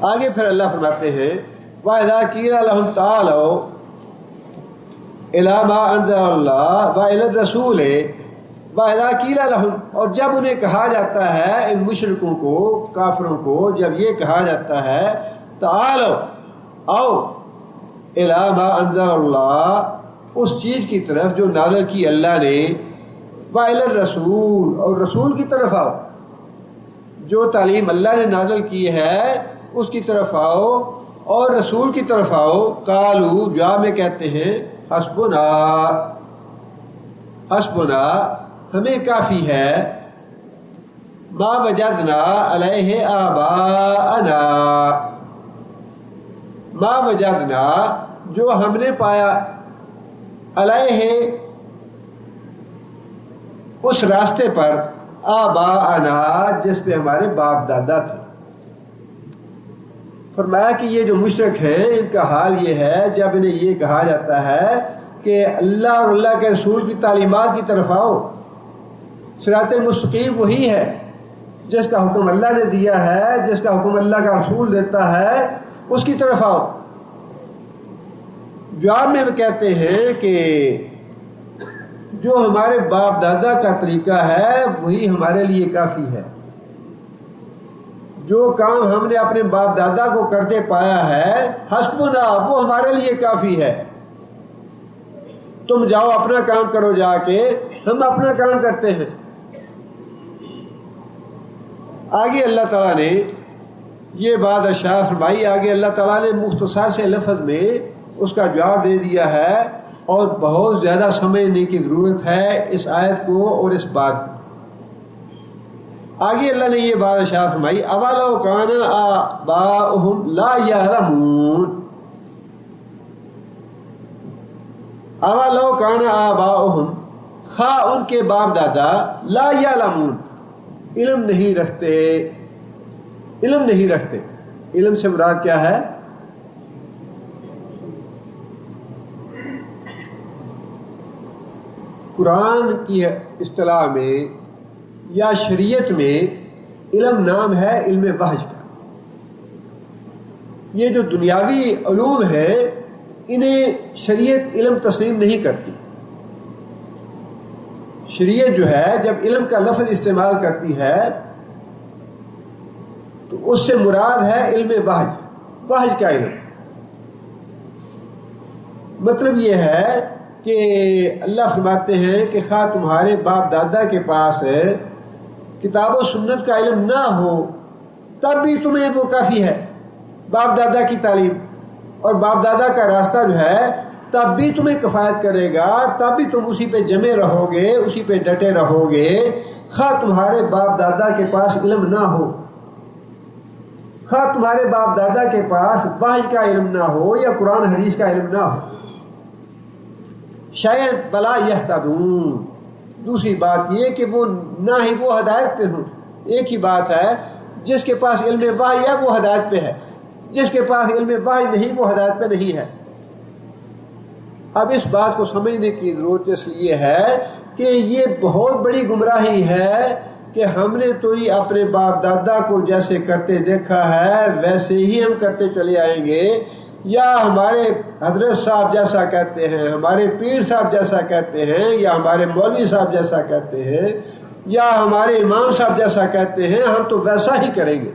آگے پھر اللہ فرماتے ہیں وَإِذَا قِيلَ لَهُمْ تَعَالَوْا إِلَىٰ مَا أَنزَلَ اللَّهُ وَإِلَى الرَّسُولِ وَإِذَا قِيلَ لَهُمْ، اور جب انہیں کہا جاتا ہے، ان مشرکوں کو، کافروں کو جب یہ کہا جاتا ہے تعالو آؤ إِلَىٰ مَا أَنزَلَ اللَّهُ، اس چیز کی طرف جو نازل کی اللہ نے، وَإِلَى الرَّسُولِ، اور رسول کی طرف آؤ، جو تعلیم اللہ نے نازل کی ہے اس کی طرف آؤ اور رسول کی طرف آؤ۔ قالو، جواب میں کہتے ہیں حسبنا، حسبنا ہمیں کافی ہے، ما وجدنا علیہ آباءنا، ما وجدنا جو ہم نے پایا، علیہ اس راستے پر، آباءنا جس پہ ہمارے باپ دادا تھے۔ فرمایا کہ یہ جو مشرک ہیں ان کا حال یہ ہے جب انہیں یہ کہا جاتا ہے کہ اللہ اور اللہ کے رسول کی تعلیمات کی طرف آؤ، صراط مستقیم وہی ہے جس کا حکم اللہ نے دیا ہے، جس کا حکم اللہ کا رسول دیتا ہے، اس کی طرف آؤ۔ جواب میں کہتے ہیں کہ جو ہمارے باپ دادا کا طریقہ ہے وہی ہمارے لیے کافی ہے، جو کام ہم نے اپنے باپ دادا کو کرتے پایا ہے، حسبنا وہ ہمارے لیے کافی ہے، تم جاؤ اپنا کام کرو، جا کے ہم اپنا کام کرتے ہیں۔ آگے اللہ تعالیٰ نے یہ بات ارشاد فرمائی، آگے اللہ تعالیٰ نے مختصر سے لفظ میں اس کا جواب دے دیا ہے، اور بہت زیادہ سمجھنے کی ضرورت ہے اس آیت کو اور اس بات کو۔ آگے اللہ نے یہ بات ارشاد فرمائی اولو کان آباؤہم لا یعلمون، اولو کان آباؤہم، خواہ ان کے باپ دادا، لا یعلمون علم نہیں رکھتے، علم نہیں رکھتے۔ علم سے مراد کیا ہے؟ قرآن کی اصطلاح میں یا شریعت میں علم نام ہے علم وحی کا. یہ جو دنیاوی علوم ہیں انہیں شریعت علم تسلیم نہیں کرتی. شریعت جو ہے جب علم کا لفظ استعمال کرتی ہے تو اس سے مراد ہے علم وحی، وحی کا علم. مطلب یہ ہے کہ اللہ فرماتے ہیں کہ خواہ تمہارے باپ دادا کے پاس کتاب و سنت کا علم نہ ہو تب بھی تمہیں وہ کافی ہے. باپ دادا کی تعلیم اور باپ دادا کا راستہ جو ہے تب بھی تمہیں کفایت کرے گا، تب بھی تم اسی پہ جمے رہو گے، اسی پہ ڈٹے رہو گے، خواہ تمہارے باپ دادا کے پاس علم نہ ہو، خواہ تمہارے باپ دادا کے پاس وحی کا علم نہ ہو یا قرآن حدیث کا علم نہ ہو. شاید بلا یہتدون. دوسری بات یہ کہ وہ نہ ہی وہ ہدایت پہ ہوں. ایک ہی بات ہے، جس کے پاس علم وحی ہے وہ ہدایت پہ ہے، جس کے پاس علم وحی نہیں وہ ہدایت پہ نہیں ہے. اب اس بات کو سمجھنے کی ضرورت اس لیے ہے کہ یہ بہت بڑی گمراہی ہے کہ ہم نے تو ہی اپنے باپ دادا کو جیسے کرتے دیکھا ہے ویسے ہی ہم کرتے چلے آئیں گے، یا ہمارے حضرت صاحب جیسا کہتے ہیں، ہمارے پیر صاحب جیسا کہتے ہیں، یا ہمارے مولوی صاحب جیسا کہتے ہیں، یا ہمارے امام صاحب جیسا کہتے ہیں، ہم تو ویسا ہی کریں گے.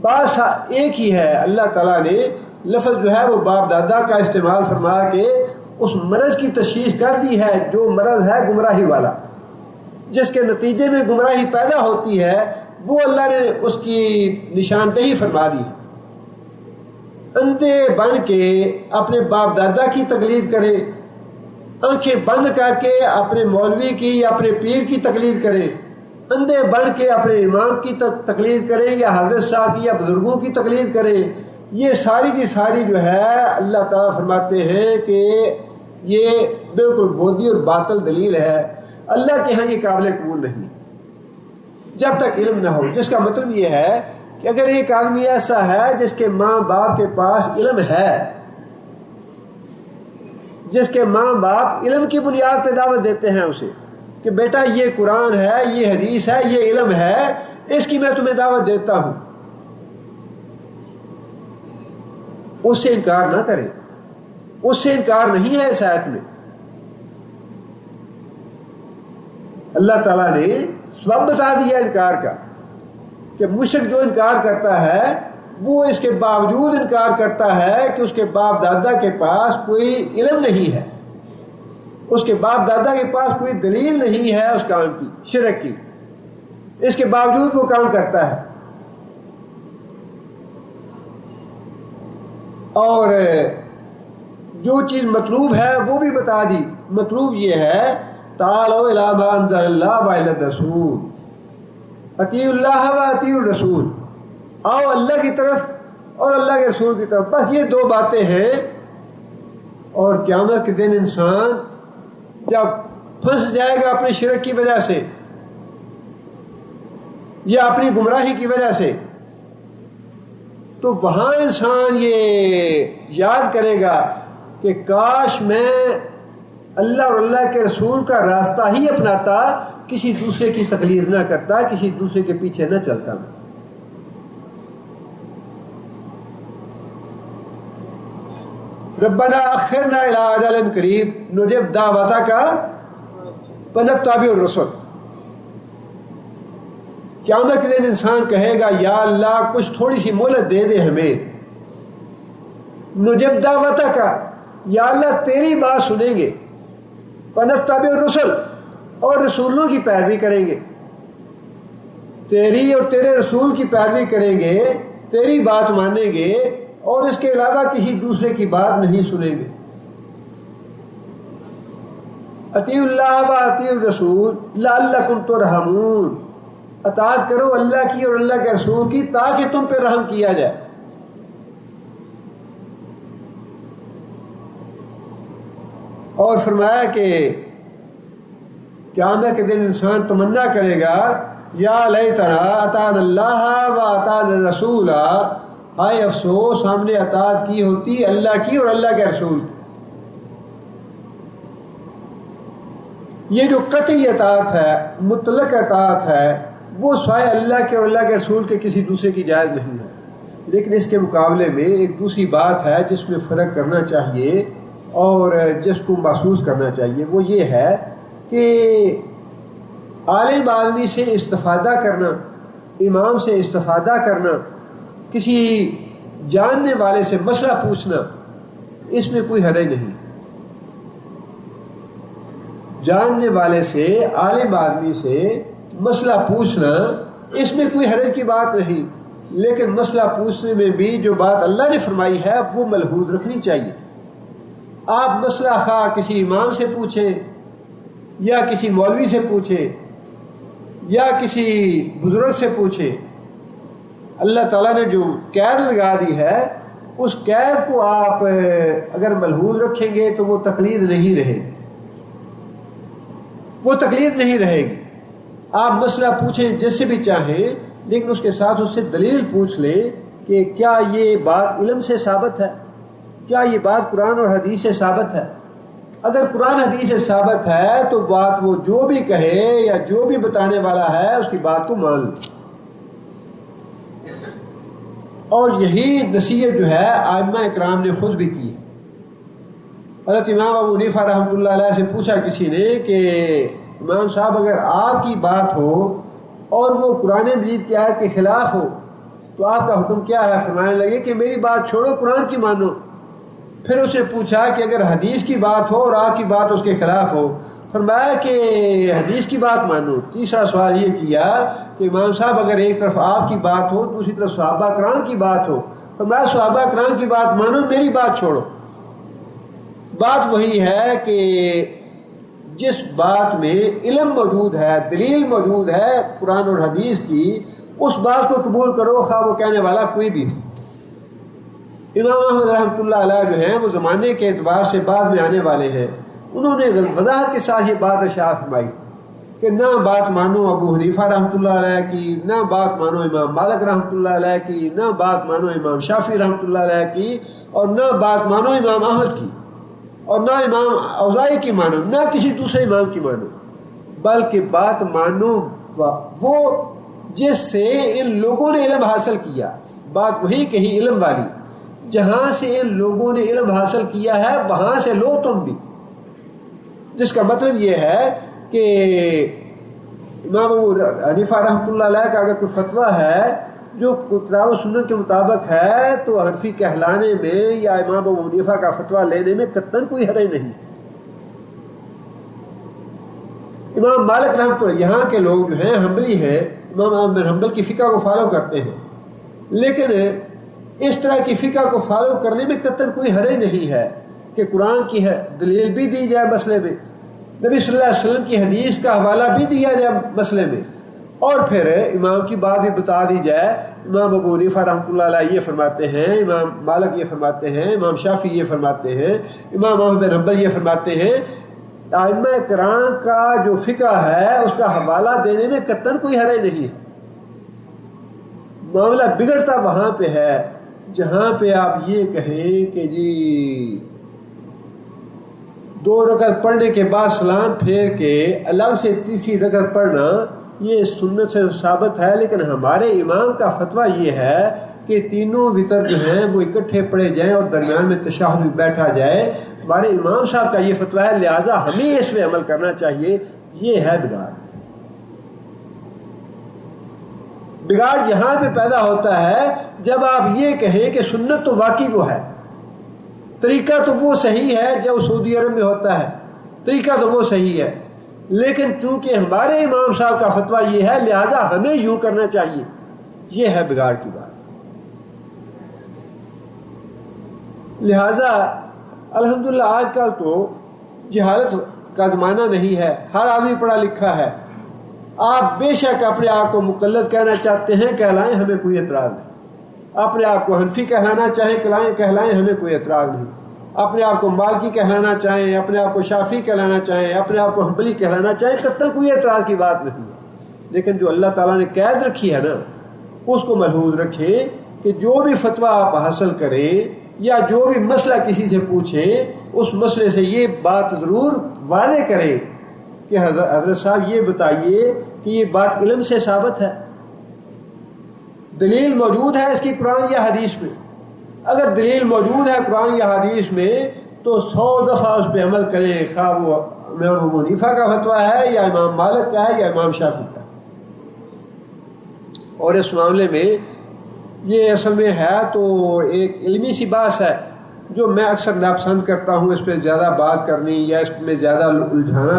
بات ایک ہی ہے. اللہ تعالیٰ نے لفظ جو ہے وہ باپ دادا کا استعمال فرما کے اس مرض کی تشخیص کر دی ہے جو مرض ہے گمراہی والا، جس کے نتیجے میں گمراہی پیدا ہوتی ہے، وہ اللہ نے اس کی نشاندہی فرما دی ہے. اندھے بن کے اپنے باپ دادا کی تقلید کرے، آنکھیں بند کر کے اپنے مولوی کی یا اپنے پیر کی تقلید کرے، اندھے بن کے اپنے امام کی تقلید کرے یا حضرت صاحب کی یا بزرگوں کی تقلید کرے. یہ ساری کی ساری جو ہے اللہ تعالیٰ فرماتے ہیں کہ یہ بالکل بودی اور باطل دلیل ہے. اللہ کے ہاں یہ قابل قبول نہیں جب تک علم نہ ہو. جس کا مطلب یہ ہے کہ اگر ایک آدمی ایسا ہے جس کے ماں باپ کے پاس علم ہے، جس کے ماں باپ علم کی بنیاد پہ دعوت دیتے ہیں اسے کہ بیٹا یہ قرآن ہے، یہ حدیث ہے، یہ علم ہے، اس کی میں تمہیں دعوت دیتا ہوں، اس سے انکار نہ کرے. اس سے انکار نہیں ہے اس آیت میں. اللہ تعالیٰ نے سبب بتا دیا انکار کا کہ مشرک جو انکار کرتا ہے وہ اس کے باوجود انکار کرتا ہے کہ اس کے باپ دادا کے پاس کوئی علم نہیں ہے، اس کے باپ دادا کے پاس کوئی دلیل نہیں ہے اس کام کی، شرک کی، اس کے باوجود وہ کام کرتا ہے. اور جو چیز مطلوب ہے وہ بھی بتا دی. مطلوب یہ ہے تعالوا الی ما انزل اللہ والی الرسول، اطیعوا اللہ و اطیعوا الرسول، آؤ اللہ کی طرف اور اللہ کے رسول کی طرف. بس یہ دو باتیں ہیں. اور قیامت کے دن انسان جب پھنس جائے گا اپنے شرک کی وجہ سے یا اپنی گمراہی کی وجہ سے، تو وہاں انسان یہ یاد کرے گا کہ کاش میں اللہ اور اللہ کے رسول کا راستہ ہی اپناتا، کسی دوسرے کی تقلید نہ کرتا، کسی دوسرے کے پیچھے نہ چلتا. ربنا اخرنا الی اجل قریب نجب دعوتک ونتبع الرسل. قیامت کے دن انسان کہے گا یا اللہ کچھ تھوڑی سی مہلت دے دے ہمیں. نجب دعوتک، یا اللہ تیری بات سنیں گے، ونتبع الرسل، اور رسولوں کی پیروی کریں گے، تیری اور تیرے رسول کی پیروی کریں گے، تیری بات مانیں گے اور اس کے علاوہ کسی دوسرے کی بات نہیں سنیں گے. اطیعوا اللہ و اطیعوا الرسول لعلکم ترحمون. اطاعت کرو اللہ کی اور اللہ کے رسول کی تاکہ تم پہ رحم کیا جائے. اور فرمایا کہ قیامت کے دن انسان تمنا کرے گا یا لیتنا اطعنا اللہ و اطعنا الرسول، ہائے افسوس ہم نے اطاعت کی ہوتی اللہ کی اور اللہ کے رسول کی. یہ جو قطعی اطاعت ہے، مطلق اطاعت ہے، وہ سوائے اللہ کے اور اللہ کے رسول کے کسی دوسرے کی جائز نہیں ہے۔ لیکن اس کے مقابلے میں ایک دوسری بات ہے جس میں فرق کرنا چاہیے اور جس کو محسوس کرنا چاہیے، وہ یہ ہے کہ عالم آدمی سے استفادہ کرنا، امام سے استفادہ کرنا، کسی جاننے والے سے مسئلہ پوچھنا، اس میں کوئی حرج نہیں۔ جاننے والے سے، عالم آدمی سے مسئلہ پوچھنا، اس میں کوئی حرج کی بات نہیں، لیکن مسئلہ پوچھنے میں بھی جو بات اللہ نے فرمائی ہے وہ ملحوظ رکھنی چاہیے۔ آپ مسئلہ خواہ کسی امام سے پوچھیں یا کسی مولوی سے پوچھیں یا کسی بزرگ سے پوچھیں، اللہ تعالیٰ نے جو قید لگا دی ہے اس قید کو آپ اگر ملحوظ رکھیں گے تو وہ تقلید نہیں رہے گی، وہ تقلید نہیں رہے گی۔ آپ مسئلہ پوچھیں جس سے بھی چاہیں، لیکن اس کے ساتھ اس سے دلیل پوچھ لیں کہ کیا یہ بات علم سے ثابت ہے، کیا یہ بات قرآن اور حدیث سے ثابت ہے۔ اگر قرآن حدیث سے ثابت ہے تو بات وہ جو بھی کہے یا جو بھی بتانے والا ہے اس کی بات کو مان لیں۔ اور یہی نصیحت جو ہے ائمہ اکرام نے خود بھی کی ہے۔ حضرت امام ابو حنیفہ رحمۃ اللہ علیہ سے پوچھا کسی نے کہ امام صاحب اگر آپ کی بات ہو اور وہ قرآن مجید کی آیت کے خلاف ہو تو آپ کا حکم کیا ہے؟ فرمانے لگے کہ میری بات چھوڑو، قرآن کی مانو۔ پھر اس نے پوچھا کہ اگر حدیث کی بات ہو اور آپ کی بات اس کے خلاف ہو، فرمایا کہ حدیث کی بات مانو۔ تیسرا سوال یہ کیا کہ امام صاحب اگر ایک طرف آپ کی بات ہو دوسری طرف صحابہ کرام کی بات ہو، فرمایا صحابہ کرام کی بات مانو، میری بات چھوڑو۔ بات وہی ہے کہ جس بات میں علم موجود ہے، دلیل موجود ہے قرآن اور حدیث کی، اس بات کو قبول کرو خواہ وہ کہنے والا کوئی بھی ہو۔ امام احمد رحمۃ اللہ علیہ جو ہیں وہ زمانے کے اعتبار سے بعد میں آنے والے ہیں، انہوں نے وضاحت کے ساتھ یہ بات ارشاد فرمائی کہ نہ بات مانو ابو حنیفہ رحمۃ اللہ علیہ کی، نہ بات مانو امام مالک رحمۃ اللہ علیہ کی، نہ بات مانو امام شافعی رحمۃ اللہ علیہ کی، اور نہ بات مانو امام احمد کی، اور نہ امام اوزاعی کی مانو، نہ کسی دوسرے امام کی مانو، بلکہ بات مانو وہ جس سے ان لوگوں نے علم حاصل کیا۔ بات وہی کہی علم والی، جہاں سے ان لوگوں نے علم حاصل کیا ہے وہاں سے لو تم بھی، جس کا مطلب یہ ہے کہ امام ابو حنیفہ رحمۃ اللہ علیہ کا اگر کوئی فتویٰ ہے جو کتاب و سنت کے مطابق ہے تو حنفی کہلانے میں یا امام ابو حنیفہ کا فتویٰ لینے میں قطعاً کوئی حرج نہیں۔ امام مالک رحمۃ اللہ، یہاں کے لوگ جو ہیں حنبلی ہیں، امام احمد بن حنبل کی فقہ کو فالو کرتے ہیں، لیکن اس طرح کی فقہ کو فالو کرنے میں قطعاً کوئی حرج نہیں ہے کہ قرآن کی دلیل بھی دی جائے مسئلے میں، نبی صلی اللہ علیہ وسلم کی حدیث کا حوالہ بھی دیا جائے مسئلے میں، اور پھر امام کی بات بھی بتا دی جائے۔ امام ابو حنیفہ رحمۃ اللہ علیہ یہ فرماتے ہیں، امام مالک یہ فرماتے ہیں، امام شافعی یہ فرماتے ہیں، امام احمد بن حنبل یہ فرماتے ہیں۔ ائمہ کرام کا جو فقہ ہے اس کا حوالہ دینے میں قطعاً کوئی حرج نہیں ہے۔ معاملہ بگڑتا وہاں پہ ہے جہاں پہ آپ یہ کہیں کہ جی 2 رکعت پڑھنے کے بعد سلام پھیر کے الگ سے تیسری رکعت پڑھنا یہ سنت سے ثابت ہے، لیکن ہمارے امام کا فتویٰ یہ ہے کہ تینوں وطر جو ہیں وہ اکٹھے پڑھے جائیں اور درمیان میں تشہد بھی بیٹھا جائے۔ ہمارے امام صاحب کا یہ فتویٰ ہے، لہٰذا ہمیں اس پہ عمل کرنا چاہیے۔ یہ ہے بگاڑ۔ بگاڑ یہاں پہ پیدا ہوتا ہے جب آپ یہ کہیں کہ سنت تو واقعی وہ ہے، طریقہ تو وہ صحیح ہے جو سعودی عرب میں ہوتا ہے، طریقہ تو وہ صحیح ہے، لیکن چونکہ ہمارے امام صاحب کا فتویٰ یہ ہے لہٰذا ہمیں یوں کرنا چاہیے۔ یہ ہے بگاڑ کی بات۔ لہٰذا الحمدللہ آج کل تو جہالت کا زمانہ نہیں ہے، ہر آدمی پڑھا لکھا ہے۔ آپ بے شک اپنے آپ کو مقلد کہنا چاہتے ہیں، کہلائیں، ہمیں کوئی اعتراض نہیں۔ اپنے آپ کو حنفی کہلانا چاہیں کہلائیں، ہمیں کوئی اعتراض نہیں۔ اپنے آپ کو مالکی کہلانا چاہیں، اپنے آپ کو شافعی کہلانا چاہیں، اپنے آپ کو حنبلی کہلانا چاہیں، قطعاً کوئی اعتراض کی بات نہیں ہے۔ لیکن جو اللہ تعالیٰ نے قید رکھی ہے نا، اس کو ملحوظ رکھیں کہ جو بھی فتویٰ آپ حاصل کریں یا جو بھی مسئلہ کسی سے پوچھیں، اس مسئلے سے یہ بات ضرور واضح کریں کہ حضرت صاحب یہ بتائیے کہ یہ بات علم سے ثابت ہے، دلیل موجود ہے اس کی قرآن یا حدیث میں؟ اگر دلیل موجود ہے قرآن یا حدیث میں تو 100 دفعہ اس پہ عمل کریں، خواہ وہ امام ابو حنیفہ کا فتویٰ ہے یا امام مالک کا ہے یا امام شافعی کا۔ اور اس معاملے میں یہ اصل میں ہے تو ایک علمی سی بات ہے جو میں اکثر ناپسند کرتا ہوں، اس پہ زیادہ بات کرنی یا اس میں زیادہ الجھانا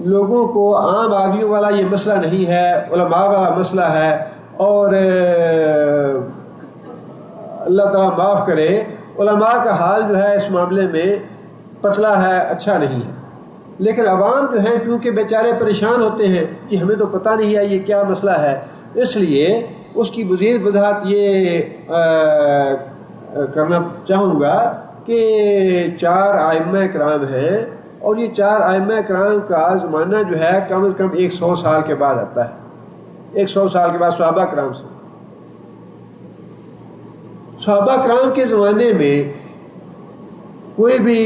لوگوں کو عام آدمیوں والا یہ مسئلہ نہیں ہے، علماء والا مسئلہ ہے، اور اللہ تعالیٰ معاف کرے علماء کا حال جو ہے اس معاملے میں پتلا ہے، اچھا نہیں ہے، لیکن عوام جو ہیں چونکہ بیچارے پریشان ہوتے ہیں کہ ہمیں تو پتہ نہیں ہے یہ کیا مسئلہ ہے، اس لیے اس کی مزید وضاحت یہ کرنا چاہوں گا کہ 4 ائمہ کرام ہیں، اور یہ 4 ائمہ کرام کا زمانہ جو ہے کم از کم 100 سال کے بعد آتا ہے، 100 سال کے بعد صحابہ کرام سے۔ صحابہ کرام کے زمانے میں کوئی بھی،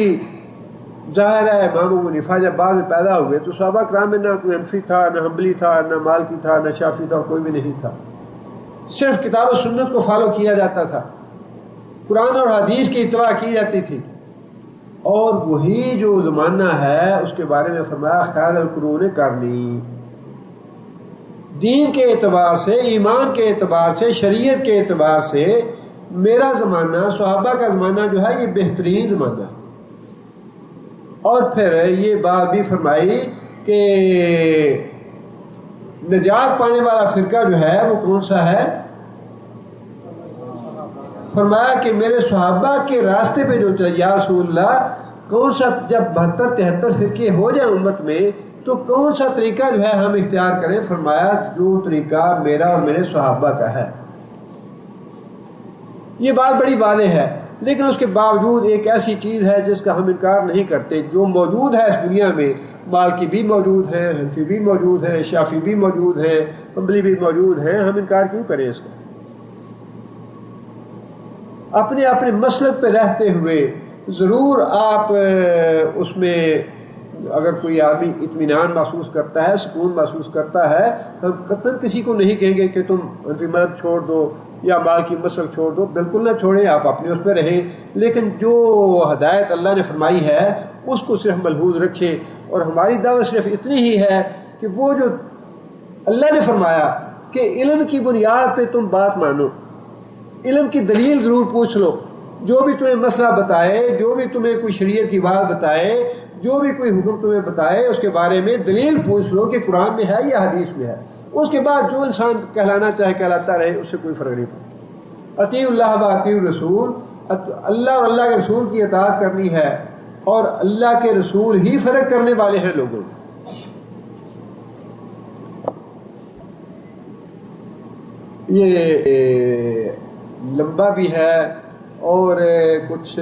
ظاہر ہے امام ابو حنیفہ جب بعد میں پیدا ہوئے تو صحابہ کرام میں نہ کوئی حنفی تھا، نہ حنبلی تھا، نہ مالکی تھا، نہ شافعی تھا، کوئی بھی نہیں تھا، صرف کتاب و سنت کو فالو کیا جاتا تھا، قرآن اور حدیث کی اتباع کی جاتی تھی، اور وہی جو زمانہ ہے اس کے بارے میں فرمایا خیر القرون قرنی۔ دین کے اعتبار سے، ایمان کے اعتبار سے، شریعت کے اعتبار سے میرا زمانہ، صحابہ کا زمانہ جو ہے یہ بہترین زمانہ ہے۔ اور پھر یہ بات بھی فرمائی کہ نجات پانے والا فرقہ جو ہے وہ کون سا ہے؟ فرمایا کہ میرے صحابہ کے راستے پہ جو چلا، یا رسول اللہ کون سا، جب 72-73 فرقے ہو جائیں امت میں تو کون سا طریقہ جو ہے ہم اختیار کریں؟ فرمایا جو طریقہ میرا اور میرے صحابہ کا ہے۔ یہ بات بڑی واضح ہے، لیکن اس کے باوجود ایک ایسی چیز ہے جس کا ہم انکار نہیں کرتے، جو موجود ہے اس دنیا میں، مالکی بھی موجود ہے، حنفی بھی موجود ہے، شافعی بھی موجود ہے، حنبلی بھی موجود ہیں، ہم انکار کیوں کریں اس کا؟ اپنے اپنے مسلک پہ رہتے ہوئے ضرور آپ اس میں اگر کوئی آدمی اطمینان محسوس کرتا ہے، سکون محسوس کرتا ہے، ہم قطعاً کسی کو نہیں کہیں گے کہ تم حنفی مذہب چھوڑ دو یا مالکی مسلک چھوڑ دو، بالکل نہ چھوڑیں، آپ اپنے اس پہ رہیں، لیکن جو ہدایت اللہ نے فرمائی ہے اس کو صرف ملحوظ رکھیں۔ اور ہماری دعوت صرف اتنی ہی ہے کہ وہ جو اللہ نے فرمایا کہ علم کی بنیاد پہ تم بات مانو، علم کی دلیل ضرور پوچھ لو، جو بھی تمہیں مسئلہ بتائے، جو بھی تمہیں کوئی شریعت کی بات بتائے، جو بھی کوئی حکم تمہیں بتائے اس کے بارے میں دلیل پوچھ لو کہ قرآن میں ہے یا حدیث میں ہے۔ اس کے بعد جو انسان کہلانا چاہے کہلاتا رہے، اس سے کوئی فرق نہیں پڑتا۔ اطیع اللہ و اطیع الرسول، اللہ اور اللہ کے رسول کی اطاعت کرنی ہے، اور اللہ کے رسول ہی فرق کرنے والے ہیں لوگوں میں۔ یہ لمبا بھی ہے اور کچھ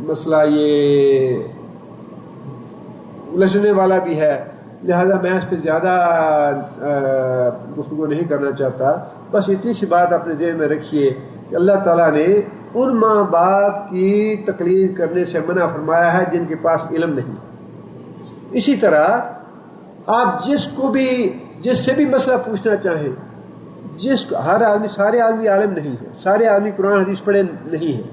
مسئلہ یہ الجھنے والا بھی ہے، لہذا میں اس پہ زیادہ گفتگو نہیں کرنا چاہتا۔ بس اتنی سی بات اپنے ذہن میں رکھیے کہ اللہ تعالیٰ نے ان ماں باپ کی تقلید کرنے سے منع فرمایا ہے جن کے پاس علم نہیں۔ اسی طرح آپ جس سے بھی مسئلہ پوچھنا چاہیں، ہر آدمی، سارے آدمی عالم نہیں ہے، سارے آدمی قرآن حدیث پڑھے نہیں ہیں،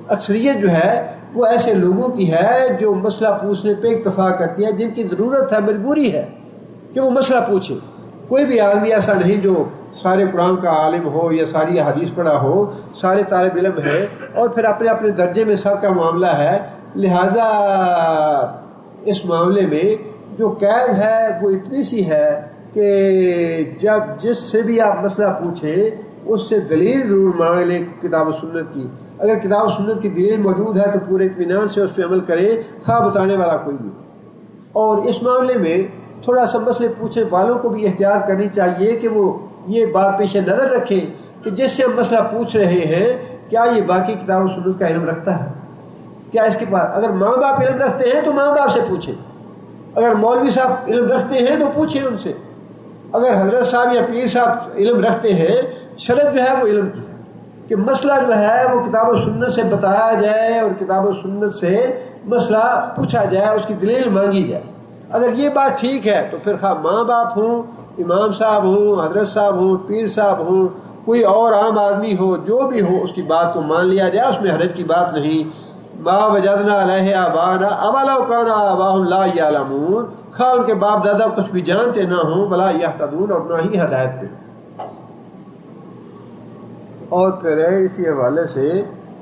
اکثریت جو ہے وہ ایسے لوگوں کی ہے جو مسئلہ پوچھنے پہ اکتفا کرتی ہے، جن کی ضرورت ہے، مجبوری ہے کہ وہ مسئلہ پوچھے۔ کوئی بھی آدمی ایسا نہیں جو سارے قرآن کا عالم ہو یا ساری حدیث پڑھا ہو، سارے طالب علم ہے اور پھر اپنے اپنے درجے میں سب کا معاملہ ہے۔ لہٰذا اس معاملے میں جو قید ہے وہ اتنی سی ہے کہ جب جس سے بھی آپ مسئلہ پوچھیں اس سے دلیل ضرور مانگ لیں کتاب و سنت کی۔ اگر کتاب و سنت کی دلیل موجود ہے تو پورے اطمینان سے اس پہ عمل کریں، خواہ بتانے والا کوئی نہیں۔ اور اس معاملے میں تھوڑا سا مسئلے پوچھنے والوں کو بھی احتیاط کرنی چاہیے کہ وہ یہ بات پیش نظر رکھیں کہ جس سے ہم مسئلہ پوچھ رہے ہیں کیا یہ باقی کتاب و سنت کا علم رکھتا ہے، کیا اس کے پاس، اگر ماں باپ علم رکھتے ہیں تو ماں باپ سے پوچھیں، اگر مولوی صاحب علم رکھتے ہیں تو پوچھیں ان سے، اگر حضرت صاحب یا پیر صاحب علم رکھتے ہیں، شرط جو ہے وہ علم کی ہے کہ مسئلہ جو ہے وہ کتاب و سنت سے بتایا جائے اور کتاب و سنت سے مسئلہ پوچھا جائے، اس کی دلیل مانگی جائے۔ اگر یہ بات ٹھیک ہے تو پھر خواہ ماں باپ ہوں، امام صاحب ہوں، حضرت صاحب ہوں، پیر صاحب ہوں، کوئی اور عام آدمی ہو، جو بھی ہو اس کی بات کو مان لیا جائے، اس میں حرج کی بات نہیں۔ ما وجدنا علیہ آبانا اولو کان آباؤہم لا یعلمون، خواہ ان کے باپ دادا کچھ بھی جانتے نہ ہوں، ولا یہتدون، اور نہ ہی ہدایت پہ۔ اور پھر اسی حوالے سے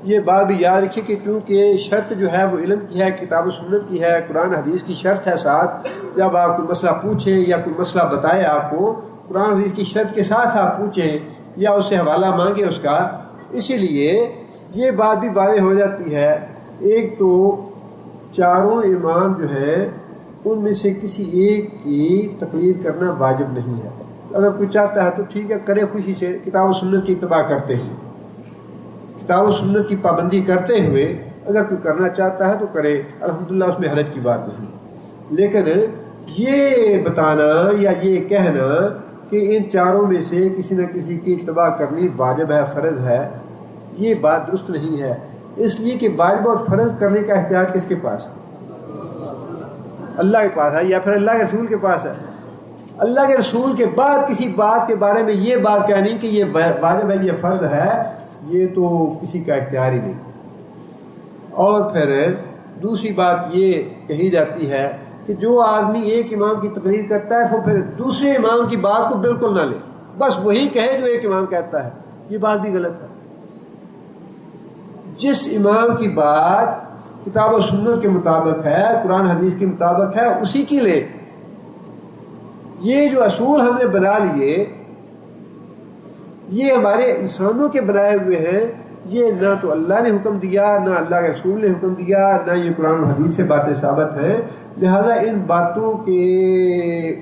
یہ بات بھی یاد رکھیے کہ چونکہ شرط جو ہے وہ علم کی ہے، کتاب و سنت کی ہے، قرآن حدیث کی شرط ہے ساتھ، جب آپ کوئی مسئلہ پوچھیں یا کوئی مسئلہ بتائے آپ کو، قرآن حدیث کی شرط کے ساتھ آپ پوچھیں یا اس سے حوالہ مانگیں اس کا۔ اسی لیے یہ بات بھی واضح ہو جاتی ہے، ایک تو چاروں امام جو ہیں ان میں سے کسی ایک کی تقلید کرنا واجب نہیں ہے۔ اگر کوئی چاہتا ہے تو ٹھیک ہے، کرے خوشی سے، کتاب و سنت کی اتباع کرتے ہیں، کتاب و سنت کی پابندی کرتے ہوئے اگر کوئی کرنا چاہتا ہے تو کرے، الحمدللہ اس میں حرج کی بات نہیں۔ لیکن یہ بتانا یا یہ کہنا کہ ان چاروں میں سے کسی نہ کسی کی اتباع کرنی واجب ہے، فرض ہے، یہ بات درست نہیں ہے، اس لیے کہ واجب اور فرض کرنے کا اختیار کس کے پاس ہے؟ اللہ کے پاس ہے، یا پھر اللہ کے رسول کے پاس ہے۔ اللہ کے رسول کے بعد کسی بات کے بارے میں یہ بات کہنی کہ یہ واجب ہے، یہ فرض ہے، یہ تو کسی کا اختیار ہی نہیں۔ اور پھر دوسری بات یہ کہی جاتی ہے کہ جو آدمی ایک امام کی تقلید کرتا ہے وہ پھر دوسرے امام کی بات کو بالکل نہ لے، بس وہی کہے جو ایک امام کہتا ہے، یہ بات بھی غلط ہے۔ جس امام کی بات کتاب و سنت کے مطابق ہے، قرآن حدیث کے مطابق ہے، اسی کی لے۔ یہ جو اصول ہم نے بنا لیے یہ ہمارے انسانوں کے بنائے ہوئے ہیں، یہ نہ تو اللہ نے حکم دیا، نہ اللہ کے رسول نے حکم دیا، نہ یہ قرآن و حدیث سے باتیں ثابت ہیں، لہٰذا ان باتوں کے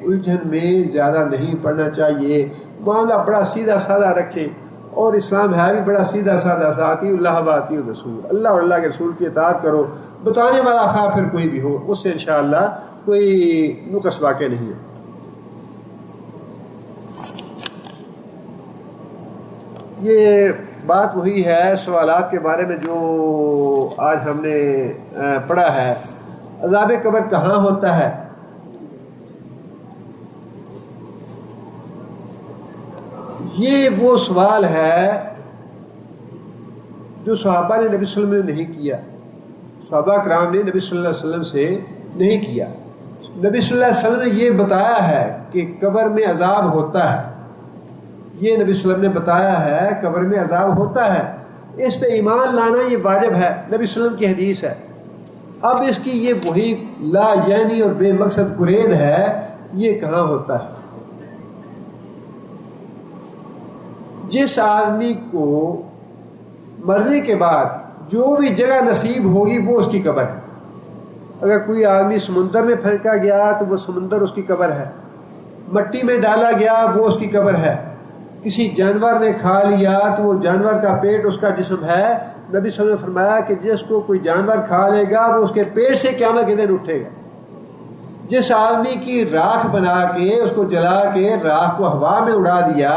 الجھن میں زیادہ نہیں پڑنا چاہیے۔ معاملہ بڑا سیدھا سادہ رکھیں، اور اسلام ہے بھی بڑا سیدھا سادہ سا، اطیعوا اللہ و اطیعوا الرسول، اللہ اور اللہ کے رسول کی اطاعت کرو، بتانے والا خواہ پھر کوئی بھی ہو، اس سے انشاءاللہ کوئی نقص واقع نہیں ہے۔ یہ بات وہی ہے سوالات کے بارے میں جو آج ہم نے پڑھا ہے، عذاب قبر کہاں ہوتا ہے؟ یہ وہ سوال ہے جو صحابہ نے نبی صلی اللہ علیہ وسلم نے نہیں کیا، صحابہ کرام نے نبی صلی اللہ علیہ وسلم سے نہیں کیا۔ نبی صلی اللہ علیہ وسلم نے یہ بتایا ہے کہ قبر میں عذاب ہوتا ہے، یہ نبی صلی اللہ علیہ وسلم نے بتایا ہے قبر میں عذاب ہوتا ہے، اس پہ ایمان لانا یہ واجب ہے، نبی صلی اللہ علیہ وسلم کی حدیث ہے۔ اب اس کی یہ وہی لا یعنی اور بے مقصد قرید ہے، یہ کہاں ہوتا ہے؟ جس آدمی کو مرنے کے بعد جو بھی جگہ نصیب ہوگی وہ اس کی قبر ہے۔ اگر کوئی آدمی سمندر میں پھینکا گیا تو وہ سمندر اس کی قبر ہے، مٹی میں ڈالا گیا وہ اس کی قبر ہے، کسی جانور نے کھا لیا تو وہ جانور کا پیٹ اس کا جسم ہے۔ نبی صلی اللہ علیہ وسلم نے فرمایا کہ جس کو کوئی جانور کھا لے گا وہ اس کے پیٹ سے قیامت کے دن اٹھے گا۔ جس آدمی کی راکھ بنا کے اس کو جلا کے راکھ کو ہوا میں اڑا دیا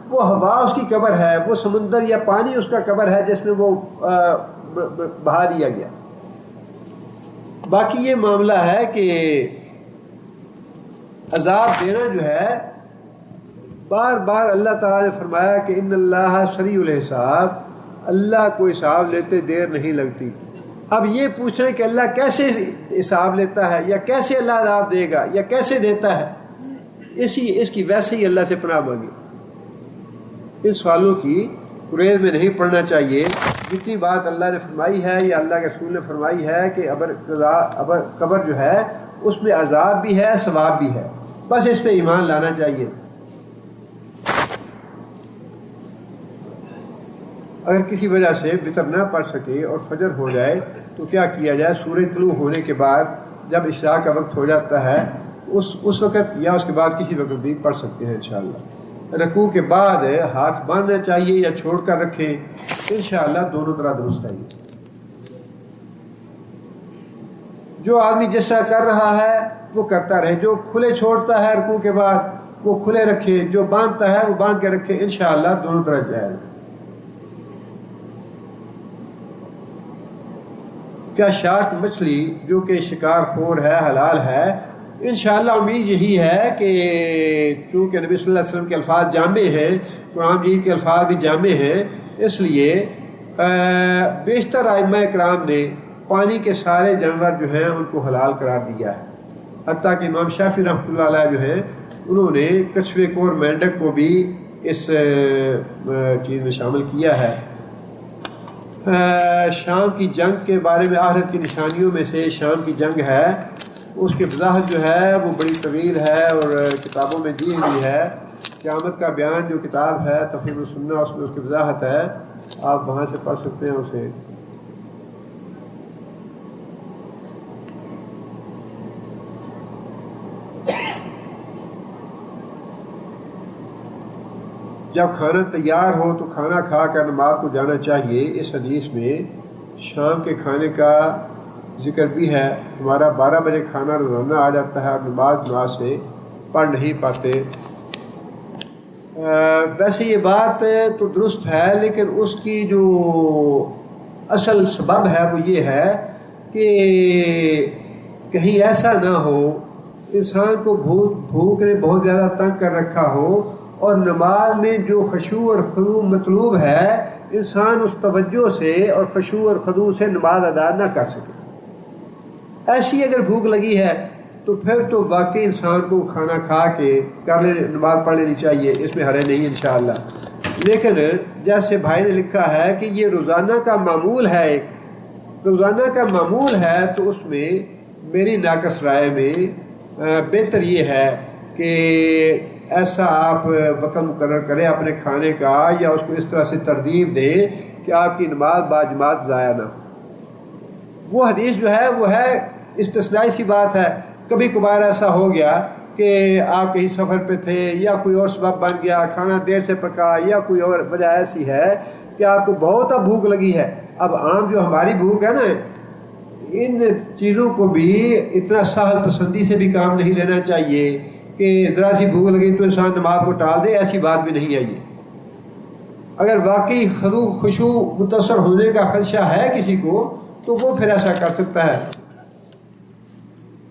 وہ ہوا اس کی قبر ہے، وہ سمندر یا پانی اس کا قبر ہے جس میں وہ بہا دیا گیا۔ باقی یہ معاملہ ہے کہ عذاب دینا جو ہے، بار بار اللہ تعالیٰ نے فرمایا کہ ان اللہ سریع الحساب، اللہ کو حساب لیتے دیر نہیں لگتی۔ اب یہ پوچھ رہے ہیں کہ اللہ کیسے حساب لیتا ہے، یا کیسے اللہ عذاب دے گا، یا کیسے دیتا ہے، اس کی ویسے ہی اللہ سے پناہ مانگی۔ ان سوالوں کی قرید میں نہیں پڑھنا چاہیے۔ جتنی بات اللہ نے فرمائی ہے یا اللہ کے رسول نے فرمائی ہے کہ قبر جو ہے اس میں عذاب بھی ہے، ثواب بھی ہے، بس اس پہ ایمان لانا چاہیے۔ اگر کسی وجہ سے وتر نہ پڑھ سکے اور فجر ہو جائے تو کیا کیا جائے؟ سورج طلوع ہونے کے بعد جب عشاء کا وقت ہو جاتا ہے اس وقت یا اس کے بعد کسی وقت بھی پڑھ سکتے ہیں انشاءاللہ۔ رکوع کے بعد ہاتھ باندھنا چاہیے یا چھوڑ کر رکھیں، انشاءاللہ دونوں طرح درست ہے۔ جو آدمی جس طرح کر رہا ہے وہ کرتا رہے، جو کھلے چھوڑتا ہے رکوع کے بعد وہ کھلے رکھے، جو باندھتا ہے وہ باندھ کے رکھے، انشاءاللہ دونوں طرح جائز۔ کیا شارک مچھلی جو کہ شکار خور ہے حلال ہے؟ انشاءاللہ امید یہی ہے کہ چونکہ نبی صلی اللہ علیہ وسلم کے الفاظ جامع ہیں، قرآن مجید کے الفاظ بھی جامع ہیں، اس لیے بیشتر ائمہ کرام نے پانی کے سارے جانور جو ہیں ان کو حلال قرار دیا ہے، حتیٰ کہ امام شافعی رحمۃ اللہ علیہ جو ہیں انہوں نے کچھوے کو اور مینڈک کو بھی اس چیز میں شامل کیا ہے۔ شام کی جنگ کے بارے میں آخرت کی نشانیوں میں سے شام کی جنگ ہے، اس کی وضاحت جو ہے وہ بڑی طویل ہے اور کتابوں میں دی ہوئی ہے۔ قیامت کا بیان جو کتاب ہے تفہیم السنہ، اس میں اس کی وضاحت ہے، آپ وہاں سے پڑھ سکتے ہیں اسے۔ جب کھانا تیار ہو تو کھانا کھا کر نماز کو جانا چاہیے۔ اس حدیث میں شام کے کھانے کا ذکر بھی ہے۔ ہمارا 12 بجے کھانا روزانہ آ جاتا ہے اور نماز جماعت سے پڑھ نہیں پاتے۔ ویسے یہ بات تو درست ہے، لیکن اس کی جو اصل سبب ہے وہ یہ ہے کہ کہیں ایسا نہ ہو انسان کو بھوک نے بہت زیادہ تنگ کر رکھا ہو اور نماز میں جو خشوع اور خضوع مطلوب ہے انسان اس توجہ سے اور خشوع اور خضوع سے نماز ادا نہ کر سکے۔ ایسی اگر بھوک لگی ہے تو پھر تو واقعی انسان کو کھانا کھا کے نماز پڑھ لینی چاہیے، اس میں حرج نہیں انشاءاللہ۔ لیکن جیسے بھائی نے لکھا ہے کہ یہ روزانہ کا معمول ہے، ایک روزانہ کا معمول ہے، تو اس میں میری ناقص رائے میں بہتر یہ ہے کہ ایسا آپ وقت مقرر کریں اپنے کھانے کا، یا اس کو اس طرح سے ترتیب دیں کہ آپ کی نماز باجماعت ضائع نہ ہو۔ وہ حدیث جو ہے وہ ہے استثنائی سی بات ہے، کبھی کبھار ایسا ہو گیا کہ آپ کہیں سفر پہ تھے یا کوئی اور سبب بن گیا، کھانا دیر سے پکا یا کوئی اور وجہ ایسی ہے کہ آپ کو بہت اب بھوک لگی ہے۔ اب عام جو ہماری بھوک ہے نا، ان چیزوں کو بھی اتنا سہل پسندی سے بھی کام نہیں لینا چاہیے کہ ذرا سی بھوک لگی تو انسان نماز کو ٹال دے، ایسی بات بھی نہیں ہے یہ۔ اگر واقعی خشوع متاثر ہونے کا خدشہ ہے کسی کو تو وہ پھر ایسا کر سکتا ہے،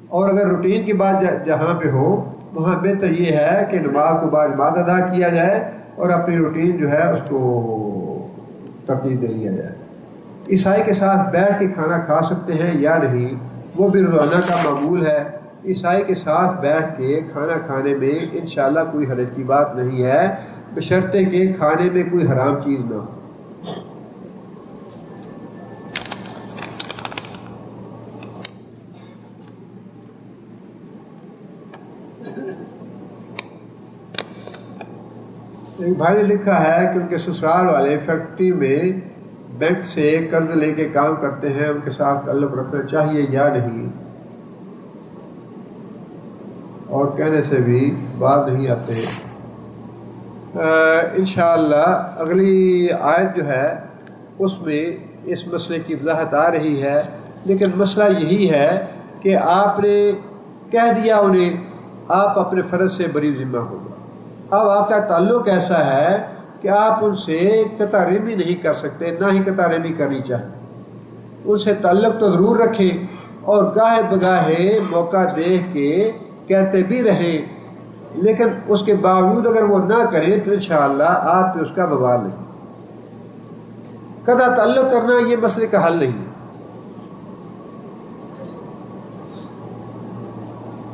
اور اگر روٹین کی بات جہاں پہ ہو وہاں بہتر یہ ہے کہ نماز کو باجماعت ادا کیا جائے اور اپنی روٹین جو ہے اس کو ترتیب دے دیا جائے۔ عیسائی کے ساتھ بیٹھ کے کھانا کھا سکتے ہیں یا نہیں، وہ بھی روزانہ کا معمول ہے۔ عیسائی کے ساتھ بیٹھ کے کھانا کھانے میں انشاءاللہ کوئی حرج کی بات نہیں ہے، بشرطے کہ کھانے میں کوئی حرام چیز نہ ہو۔ ایک بھائی نے لکھا ہے کہ ان کے سسرال والے فیکٹری میں بینک سے قرض لے کے کام کرتے ہیں، ان کے ساتھ تعلق رکھنا چاہیے یا نہیں، اور کہنے سے بھی بات نہیں آتے ہیں۔ انشاءاللہ اگلی آیت جو ہے اس میں اس مسئلے کی وضاحت آ رہی ہے، لیکن مسئلہ یہی ہے کہ آپ نے کہہ دیا انہیں آپ اپنے فرض سے بری ذمہ ہو گئے۔ اب آپ کا تعلق ایسا ہے کہ آپ ان سے قطع رحمی نہیں کر سکتے، نہ ہی قطع رحمی کرنی چاہیے۔ ان سے تعلق تو ضرور رکھیں اور گاہے بگاہے موقع دیکھ کے کہتے بھی رہیں، لیکن اس کے باوجود اگر وہ نہ کریں تو انشاءاللہ آپ پہ اس کا وبال نہیں۔ قطع تعلق کرنا یہ مسئلے کا حل نہیں ہے۔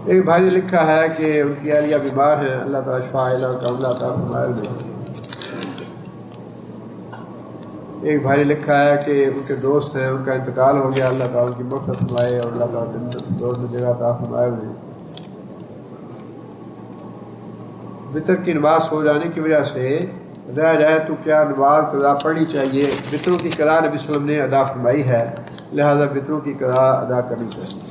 ایک بھائی نے لکھا ہے کہ ان کی اہلیہ بیمار ہیں، اللہ تعالیٰ شفا عاجلہ اور کاملہ عطا فرمائے۔ ایک بھائی نے لکھا ہے کہ ان کے دوست ہیں، ان کا انتقال ہو گیا، اللہ تعالیٰ ان کی مغفرت فرمائے اور اللہ تعالیٰ دوست میں جگہ عطا فرمائے۔ وطر کی نماز ہو جانے کی وجہ سے رہ جائے تو کیا نماز قضا پڑھنی چاہیے؟ وطروں کی قضا نبی صلی اللہ علیہ وسلم نے ادا فرمائی ہے، لہذا وطروں کی قضا ادا کرنی چاہیے۔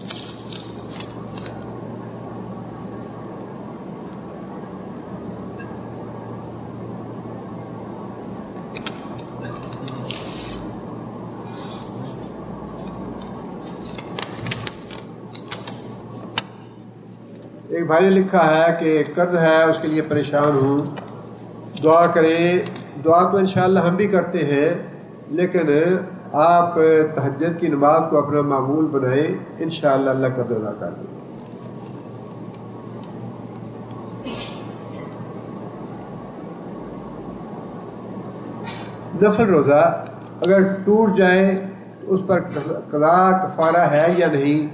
ایک بھائی نے لکھا ہے کہ قرض ہے، اس کے لیے پریشان ہوں، دعا کریں۔ دعا تو انشاءاللہ ہم بھی کرتے ہیں، لیکن آپ تہجد کی نماز کو اپنا معمول بنائیں، انشاءاللہ اللہ قرض ادا کر دیں۔ نفل روزہ اگر ٹوٹ جائے تو اس پر قضا کفارہ ہے یا نہیں؟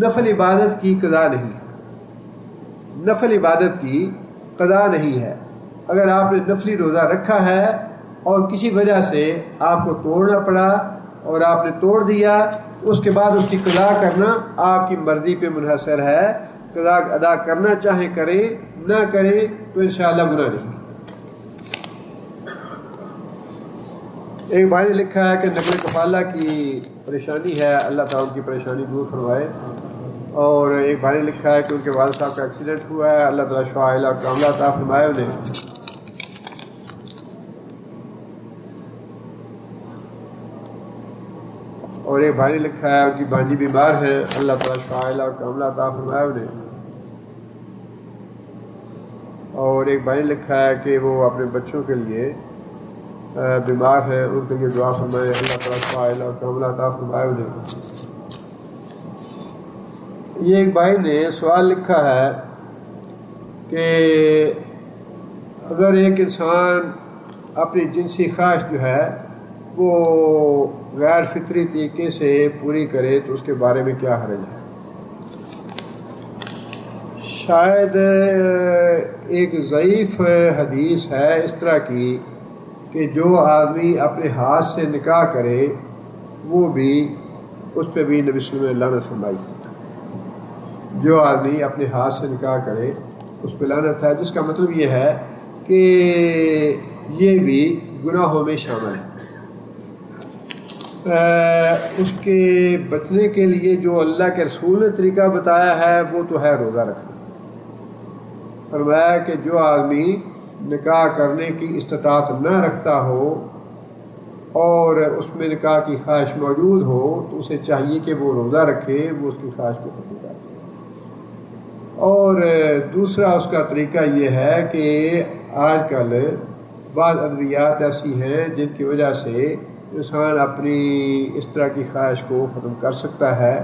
نفل عبادت کی قضا نہیں ہے، نفل عبادت کی قضا نہیں ہے۔ اگر آپ نے نفلی روزہ رکھا ہے اور کسی وجہ سے آپ کو توڑنا پڑا اور آپ نے توڑ دیا، اس کے بعد اس کی قضا کرنا آپ کی مرضی پہ منحصر ہے۔ قضا ادا کرنا چاہیں کریں، نہ کریں تو انشاءاللہ گناہ نہیں۔ ایک بھائی نے لکھا ہے کہ نقل کفالہ کی پریشانی ہے، اللہ تعالیٰ ان کی پریشانی دور فرمائے۔ اور ایک بھائی نے لکھا ہے کہ ان کے والد صاحب کا ایکسیڈنٹ ہوا ہے، اللہ تعالیٰ شفا عاجلہ اور کاملہ عطا فرمائے انہیں۔ اور ایک بھائی نے لکھا ہے ان کی بانجی بیمار ہے، اللہ تعالیٰ شفا عاجلہ اور کاملہ عطا فرمائے انہیں۔ اور ایک بھائی نے لکھا ہے کہ وہ اپنے بچوں کے لیے بیمار ہے، ان کے لیے دعا فرمائے، اللہ تعالیٰ شفا عاجلہ اور کاملہ عطا فرمائے انہیں۔ یہ ایک بھائی نے سوال لکھا ہے کہ اگر ایک انسان اپنی جنسی خواہش جو ہے وہ غیر فطری طریقے سے پوری کرے تو اس کے بارے میں کیا حرج ہے؟ شاید ایک ضعیف حدیث ہے اس طرح کی کہ جو آدمی اپنے ہاتھ سے نکاح کرے وہ بھی، اس پہ بھی نبی صلی اللہ علیہ وسلم نے لعنت فرمائی۔ جو آدمی اپنے ہاتھ سے نکاح کرے اس پہ لعنت ہے، جس کا مطلب یہ ہے کہ یہ بھی گناہوں میں شامل ہے۔ اس کے بچنے کے لیے جو اللہ کے رسول نے طریقہ بتایا ہے وہ تو ہے روزہ رکھنا۔ فرمایا کہ جو آدمی نکاح کرنے کی استطاعت نہ رکھتا ہو اور اس میں نکاح کی خواہش موجود ہو تو اسے چاہیے کہ وہ روزہ رکھے، وہ اس کی خواہش کو ختم کر دے۔ اور دوسرا اس کا طریقہ یہ ہے کہ آج کل بعض ادویات ایسی ہیں جن کی وجہ سے انسان اپنی اس طرح کی خواہش کو ختم کر سکتا ہے،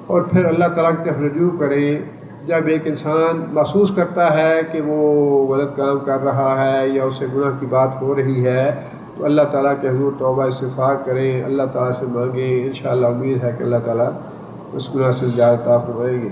اور پھر اللہ تعالیٰ کی طرف رجوع کرے۔ جب ایک انسان محسوس کرتا ہے کہ وہ غلط کام کر رہا ہے یا اسے گناہ کی بات ہو رہی ہے تو اللہ تعالیٰ کے حضور توبہ استغفار کریں، اللہ تعالیٰ سے مانگیں، انشاءاللہ امید ہے کہ اللہ تعالیٰ اس گناہ سے نجات عطا فرمائیں گے۔